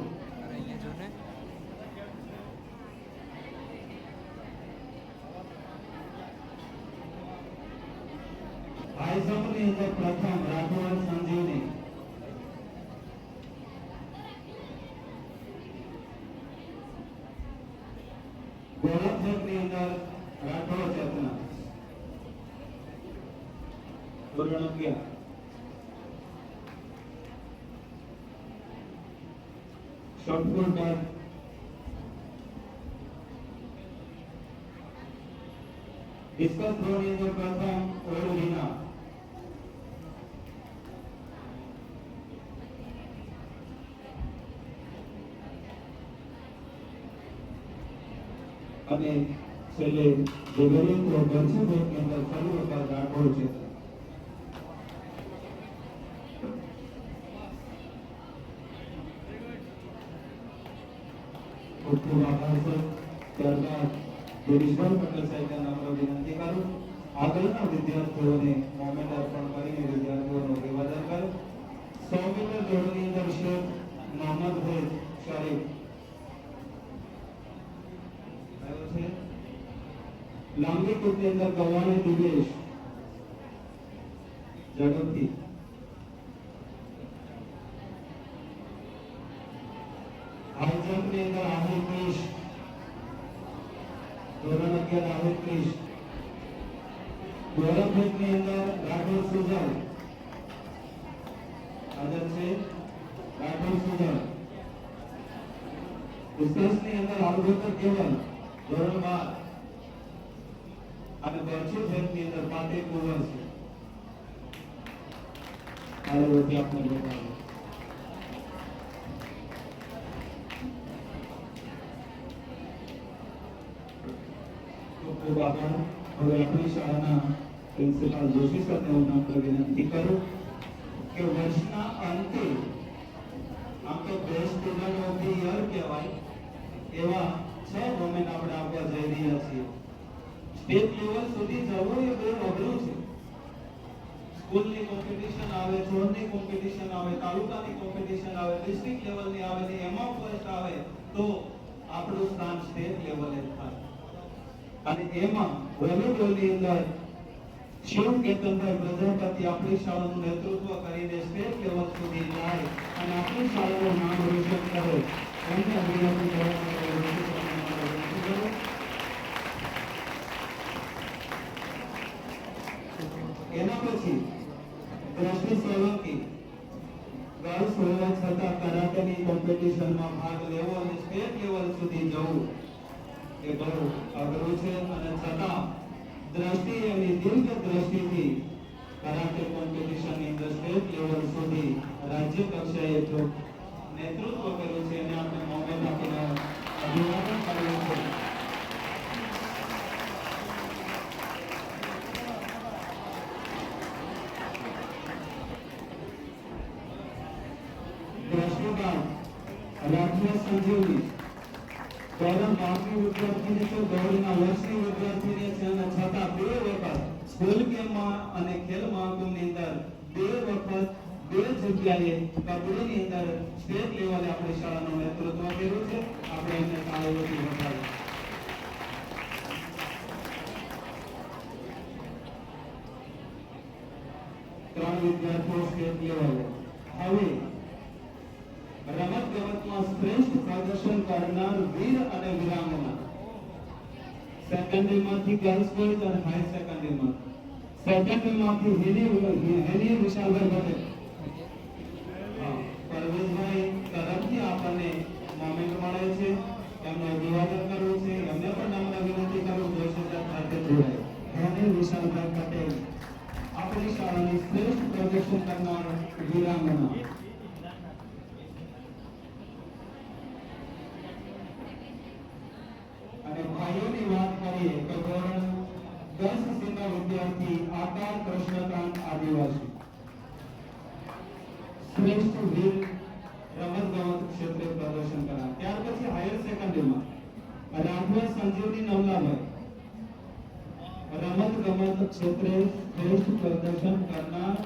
હાઈ જમ્પની અંદર પ્રથમ રાઠોડ સંજીવની. ગોળા ફેંકની અંદર રાઠોડ ચેતના ધોરણ 11. શોર્ટપુટ બાદ ડિસ્કસ થ્રોની અંદર પ્રથમ ઓળવીના. અને છેલ્લે જેવેલિયન થ્રો બરછબેટની અંદર ફરી વખત રાઠોડ છે. ખૂબ ખૂબ આભાર સર. ત્યારબાદ દિનેશભાઈ પટેલ સાહેબને નમ્ર વિનંતી કરું આગળના વિદ્યાર્થીઓને મોમેન્ટ અર્પણ કરીને વિદ્યાર્થીઓનું અભિવાદન કરે. 100 મીટર દોડની અંદર શેખ મોહમ્મદ ફૈઝ શરીફ આવ્યો છે. લાંબી કૂદની અંદર ગવાણી દિવેશ ઝડપથી. હાઈ જમ્પની અંદર આહિર ક્રિશ ધોરણ 11 આહિર ક્રિશ. ગોળા ફેંકની અંદર રાઠોડ સુજલ હાજર છે. રાઠોડ સુજલ. ડિસ્કસની અંદર આલુબકર કેવલ ધોરણ 12 અને બરછી ફેંકની અંદર પાટે કુંવર છે. આ વખતે આપણે બતાવો. ખૂબ આભાર. હવે આપણી શાળાના પ્રિન્સિપાલ જોશી સરને હું નમ્ર વિનંતી કરું કે વર્ષના અંતે આમ તો best student of the year કહેવાય એવા 6 મોમેન્ટ આપણે આપવા જઈ રહ્યા છીએ. સ્ટેટ લેવલ સુધી જવું એ બહુ અઘરું છે. સ્કૂલની કોમ્પિટિશન આવે, ઝોનની કોમ્પિટિશન આવે, તાલુકાની કોમ્પિટિશન આવે, ડિસ્ટ્રિક્ટ લેવલની આવે ને એમાં ફર્સ્ટ આવે તો આપણું સ્થાન સ્ટેટ લેવલે થાય. અને એમાં વોલીબોલની અંદર શિવ કેતનભાઈ પ્રજાપતિ આપણી શાળાનું નેતૃત્વ કરીને સ્ટેટ લેવલ સુધી જાય અને આપણી શાળાનું નામ રોશન કરે એમને અભિનંદન કરવા માટે વિનંતી કરું. છતાં કરાટેની કોમ્પિટિશનમાં ભાગ લેવો અને સ્ટેટ લેવલ સુધી જવું એ બહુ અઘરું છે, અને છતાં દ્રષ્ટિ એની દીર્ઘ દ્રષ્ટિથી કરાટે કોમ્પિટિશનની અંદર સ્ટેટ લેવલ સુધી રાજ્ય કક્ષાએ જો નેતૃત્વ કર્યું છે એને આપણે મોમેન્ટ આપીને અભિવાદન કર્યું છે. દ્રષ્ટિબાદ રાજ્ય સંજીવની ધોરણ 12ની વિદ્યાર્થીની તો દોડના વર્ષની વિદ્યાર્થીની છે, અને છતાં 2 વખત સ્કૂલ ગેમમાં અને ખેલ મહાકુંભની અંદર 2 વખત 2 જગ્યાએ કબડ્ડીની અંદર સ્ટેટ લેવલે આપણી શાળાનું નેતૃત્વ કર્યું છે. આપણે એમને તાળીઓથી વધાવીએ. ત્રણ વિદ્યાર્થીઓ સ્ટેટ લેવલે. હવે રમત ગમતમાં શ્રેષ્ઠ પ્રદર્શન કરનાર વીર અને વીરાંગના સેકન્ડરીમાંથી ગર્લ્સ બોયઝ અને હાઈ સેકન્ડરીમાં સેકન્ડરીમાંથી હેની વિશાલભાઈ પટેલ પરવેશભાઈ તરફથી આપણને મોમેન્ટ મળે છે. એમનું અભિવાદન કરવું છે. એમને પણ નમ્ર વિનંતી કરું જોઈશે સાથે જોડાય. હેની વિશાલભાઈ પટેલ આપણી શાળાની શ્રેષ્ઠ પ્રદર્શન કરનાર વીરાંગના. અને ભાઈઓની વાત કરીએ તો ધોરણ 10 સુધીના વિદ્યાર્થી આકાર કૃષ્ણકાંત આદિવાસી શ્રેષ્ઠ વીર રમતગમત ક્ષેત્રે પ્રદર્શન કર્યા. ત્યાર પછી હાયર સેકન્ડરીમાં રાઠવા સંજીવની નવલાભાઈ રમતગમત ક્ષેત્રે શ્રેષ્ઠ પ્રદર્શન કરનાર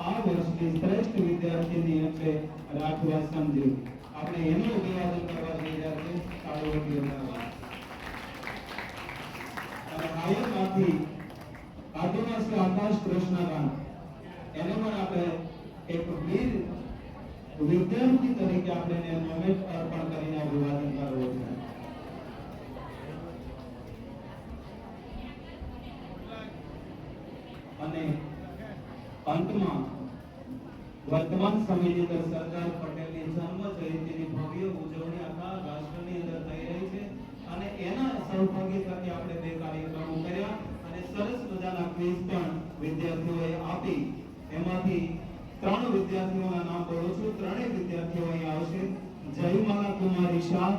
આ વર્ષની શ્રેષ્ઠ વિદ્યાર્થીની એટલે રાઠવા સંજીવની. આપણે એનું અભિવાદન કરવા જઈ રહ્યા છીએ. તાળીઓથી વધારવા. હાયરમાંથી આદિવાસી આકાશ કૃષ્ણકાંત એને પણ આપણે એક વીર વિદ્યાર્થી તરીકે આપણે એને મોમેન્ટ અર્પણ કરીને અભિવાદન કરવું છે. અને અંતમાં વર્તમાન સમયની અંદર સરદાર પટેલની જન્મ જયંતિની ભવ્ય ઉજવણી આખા રાષ્ટ્રની અંદર થઈ રહી છે, અને એના સહભાગીતાથી આપણે 2 કાર્યક્રમો કર્યા અને સરસ મજાના ક્વિઝ પણ વિદ્યાર્થીઓએ આપી. એમાંથી 3 વિદ્યાર્થીઓના નામ બોલું છું. 3 વિદ્યાર્થીઓ અહીં આવશે. જયમાલા કુમારી શાહ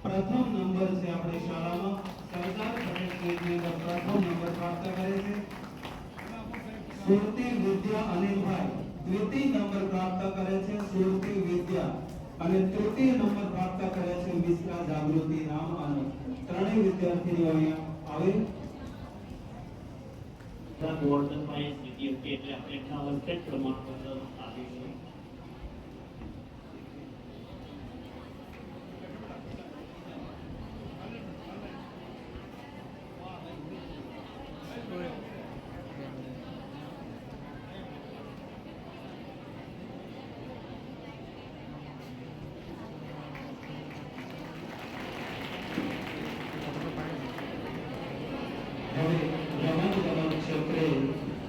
પ્રથમ નંબર છે આપણી શાળામાં. સરદાર પટેલ ક્વિઝની અંદર પ્રથમ નંબર પ્રાપ્ત કરે છે. સુરતી વિદ્યા અનિલભાઈ દ્વિતીય નંબર પ્રાપ્ત કરે છે. સુરતી વિદ્યા અને તૃતીય નંબર પ્રાપ્ત કરે છે મિશ્રા જાગૃતિ રામ આનંદ. 3 વિદ્યાર્થીઓ અહીંયા આવે. ગોલ્ડન પ્રાઇઝ જીતી હતી એટલે આપણે એકાવન પ્રમાણપત્ર આપીશું.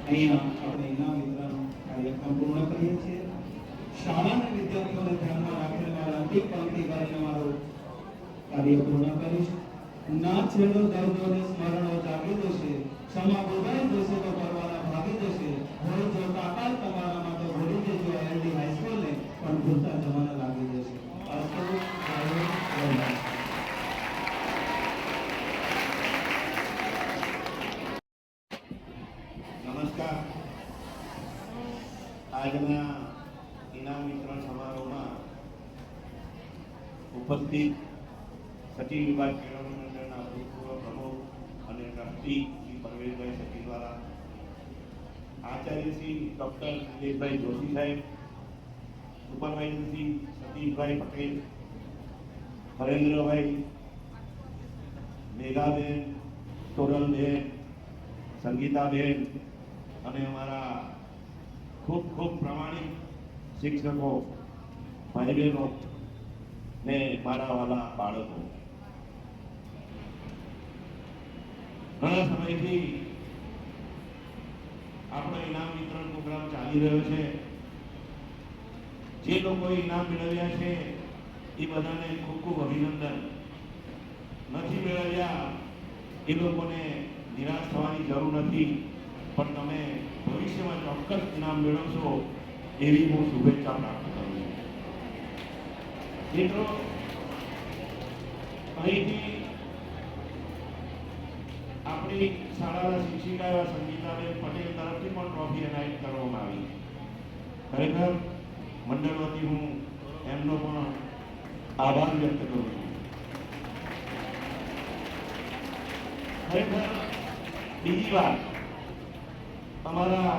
અહીંયા આપણે ઇનામ વિતરણ કાર્યક્રમ પૂર્ણ કરીએ છીએ. શાળાના વિદ્યાર્થીઓને ધ્યાનમાં રાખીને મારા અંતિમ પંક્તિ કરીને મારું કાર્ય પૂર્ણ કરીશ. ના છેડો દર્દોને સ્મરણો જાગી જશે, ક્ષમા બોધાઈ જશે તો પરવાના ભાગી જશે. હોય જો તાકાત તમારામાં તો ભૂલી દેજો એલડી હાઈસ્કૂલને, પણ ભૂલતા જવાના લાગી જશે. અસ્તુ જય હિન્દ. નમસ્કાર. આજના ઇનામ વિતરણ સમારોહમાં ઉપસ્થિત સચિવ વિભાગ કેળવણી મંડળના ભૂતપૂર્વ પ્રમુખ અને ટ્રસ્ટી શ્રી પરવેશભાઈ સચિવાલા, આચાર્ય શ્રી ડૉક્ટર નિલેશભાઈ જોશી સાહેબ, સુપરવાઇઝર શ્રી સતીશભાઈ પટેલ, હરેન્દ્રભાઈ, મેઘાબેન, તોરલબેન, સંગીતાબેન અને અમારા ખૂબ ખૂબ પ્રમાણિક શિક્ષકો, ભાઈ બહેનો ને મારા વાલા બાળકો, ઘણા સમયથી આપણો ઇનામ વિતરણ પ્રોગ્રામ ચાલી રહ્યો છે. જે લોકોએ ઇનામ મેળવ્યા છે એ બધાને ખૂબ ખૂબ અભિનંદન. નથી મેળવ્યા એ લોકોને નિરાશ થવાની જરૂર નથી, પણ તમે ભવિષ્યમાં ચોક્કસ ઇનામ મેળવશો એવી હું શુભેચ્છા પ્રાપ્ત કરું છું. મિત્રો, અહીંથી આપણી શાળાના શિક્ષિકા એવા સંગીતાબેન પટેલ તરફથી પણ ટ્રોફી એનાયત કરવામાં આવી. ખરેખર મંડળ વતી હું એમનો પણ આભાર વ્યક્ત કરું છું. ખરેખર બીજી વાત, અમારા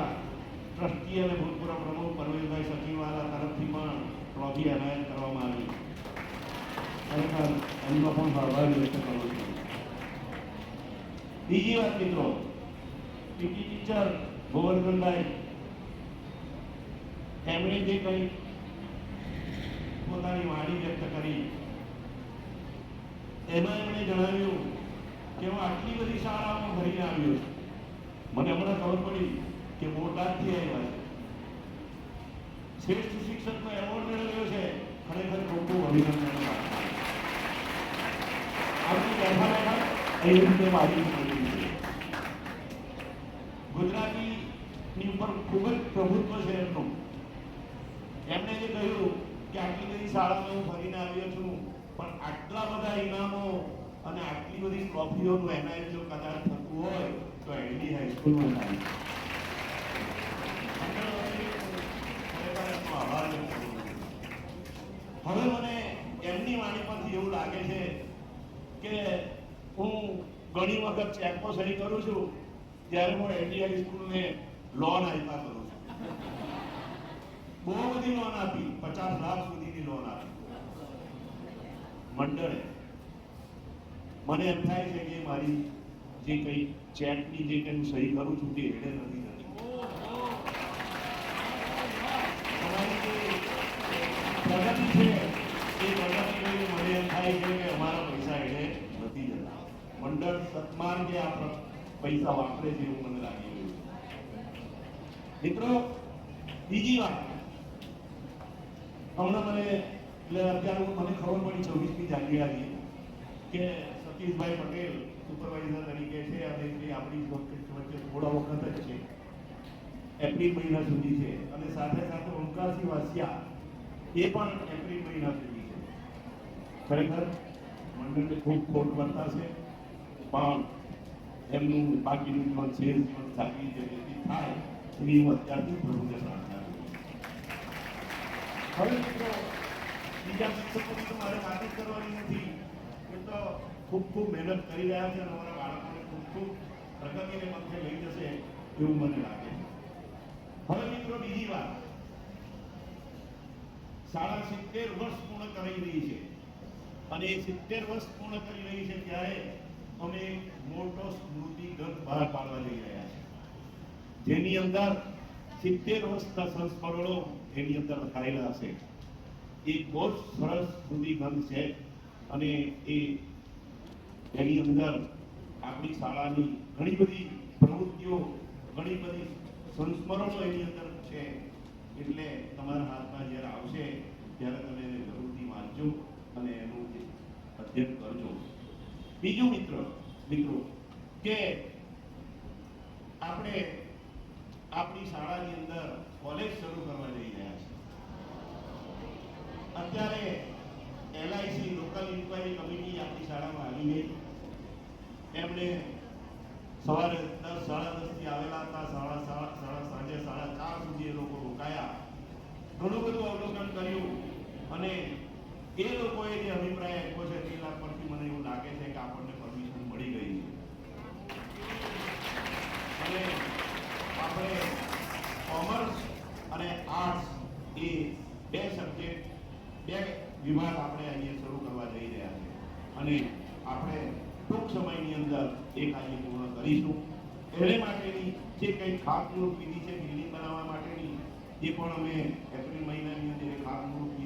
ટ્રસ્ટી અને ભૂતપૂર્વ પ્રમુખ પરવેશભાઈ સચિવાલા તરફથી પણ ટ્રોફી એનાયત કરવામાં આવી. ખરેખર એમનો પણ આભાર વ્યક્ત કરું છું. બીજી વાત મિત્રો, પીટી ટીચર ગોવર્ધનભાઈ એમણે જે કંઈ પોતાની વાણી વ્યક્ત કરી એમાં એમણે જણાવ્યું કે હું આટલી બધી શાળાઓમાં ભરીને આવ્યો છું. મને હમણાં ખબર પડી કે બોટાદથી આવ્યા છે. શ્રેષ્ઠ શિક્ષકનો એવોર્ડ મેળવ્યો છે. ખરેખર ખૂબ ખૂબ અભિનંદન. આપણી બેઠા બેઠા એવી રીતે માહિતી મળી છે. ગુજરાતીની ઉપર ખૂબ જ પ્રભુત્વ છે એમનું. એમણે જે કહ્યું કે આટલી બધી શાળામાં હું ફરીને આવ્યો છું, પણ આટલા બધા ઇનામો અને આટલી બધી ટ્રોફીઓનું એનાયત જો કદાચ થતું હોય તો એલડી હાઈસ્કૂલમાં થાય. હવે મને એમની વાણી પરથી એવું લાગે છે કે હું ઘણી વખત ચેકમાં સહી કરું છું ત્યારે હું એલડી હાઈસ્કૂલને લોન આપ્યા કરું છું. બહુ બધી લોન આપી, 50 લાખ સુધીની લોન આપી મંડળે. મને એમ થાય છે કે મારી જે કંઈ ચેકની જે કંઈ હું સહી કરું છું તે એટલે નથી થતી. અમારી જે પ્રગતિ છે એ પ્રગતિ મને એમ થાય છે કે અમારા પૈસા એટલે નથી જતા. મંડળ સત્માન કે આ પૈસા વાપરે છે એવું મને લાગી રહ્યું છે. મિત્રો, બીજી વાત, હમણાં મને એટલે અત્યારે મને ખબર પડી 26મી જાન્યુઆરી કે સતીશભાઈ પટેલ સુપરવાઇઝર તરીકે છે અને એ આપણી વચ્ચે થોડા વખત જ છે, એપ્રિલ મહિના સુધી છે. અને સાથે સાથે ઓમકારસિંહ વાસિયા એ પણ એપ્રિલ મહિના સુધી છે. ખરેખર મંડળને ખૂબ ખોટ વર્તાશે, પણ એમનું બાકીનું જીવન છે જીવન સારી રીતે થાય એવી હું અત્યારથી પ્રભુને પ્રાર્થના કરું છું. હવે મિત્રો, બીજા શિક્ષકોની તો મારે વાત જ કરવાની નથી. એ તો ખૂબ ખૂબ મહેનત કરી રહ્યા છે અને અમારા બાળકોને ખૂબ ખૂબ પ્રગતિને પંથે લઈ જશે એવું મને લાગે છે. હવે મિત્રો, બીજી વાત, શાળા 70 વર્ષ પૂર્ણ કરી રહી છે અને એ 70 વર્ષ પૂર્ણ કરી રહી છે ત્યારે અમે મોટો સ્મૃતિ ગ્રંથ બહાર પાડવા જઈ રહ્યા છીએ, જેની અંદર 70 વર્ષના સંસ્મરણો એની અંદર લખાયેલા હશે. એ બહુ જ સરસ સ્મૃતિ ગ્રંથ છે અને એની અંદર આપણી શાળાની ઘણી બધી પ્રવૃત્તિઓ, ઘણી બધી સંસ્મરણો એની અંદર છે. એટલે તમારા હાથમાં જ્યારે આવશે ત્યારે તમે એને જરૂરથી વાંચજો અને એનું અધ્યયન કરજો. બીજું મિત્રો કે આપણે આપણી શાળાની અંદર કોલેજ શરૂ કરવા જઈ રહ્યા છીએ. અત્યારે LIC લોકલ ઇન્ક્વાયરી કમિટી આપણી શાળામાં આવી ગઈ. એમણે સવારે 10, 10:30 થી આવેલા હતા. સાંજે 4:30 સુધી એ લોકો રોકાયા. ઘણું બધું અવલોકન કર્યું અને એ લોકોએ જે અભિપ્રાય આપ્યો છે તેના પરથી મને એવું લાગે છે કે આપણને પરમિશન મળી ગઈ છે અને આપણે કોમર્સ અને આર્ટ્સ એ બે સબ્જેક્ટ, બે વિભાગ આપણે અહીંયા શરૂ કરવા જઈ રહ્યા છે અને આપણે ટૂંક સમયની અંદર એ કાર્ય પૂર્ણ કરીશું. એને માટેની જે કંઈ ખાતમુહૂર્ત વિધિ છે બિલ્ડિંગ બનાવવા માટેની, એ પણ અમે એપ્રિલ મહિનાની અંદર ખાતમુહૂર્ત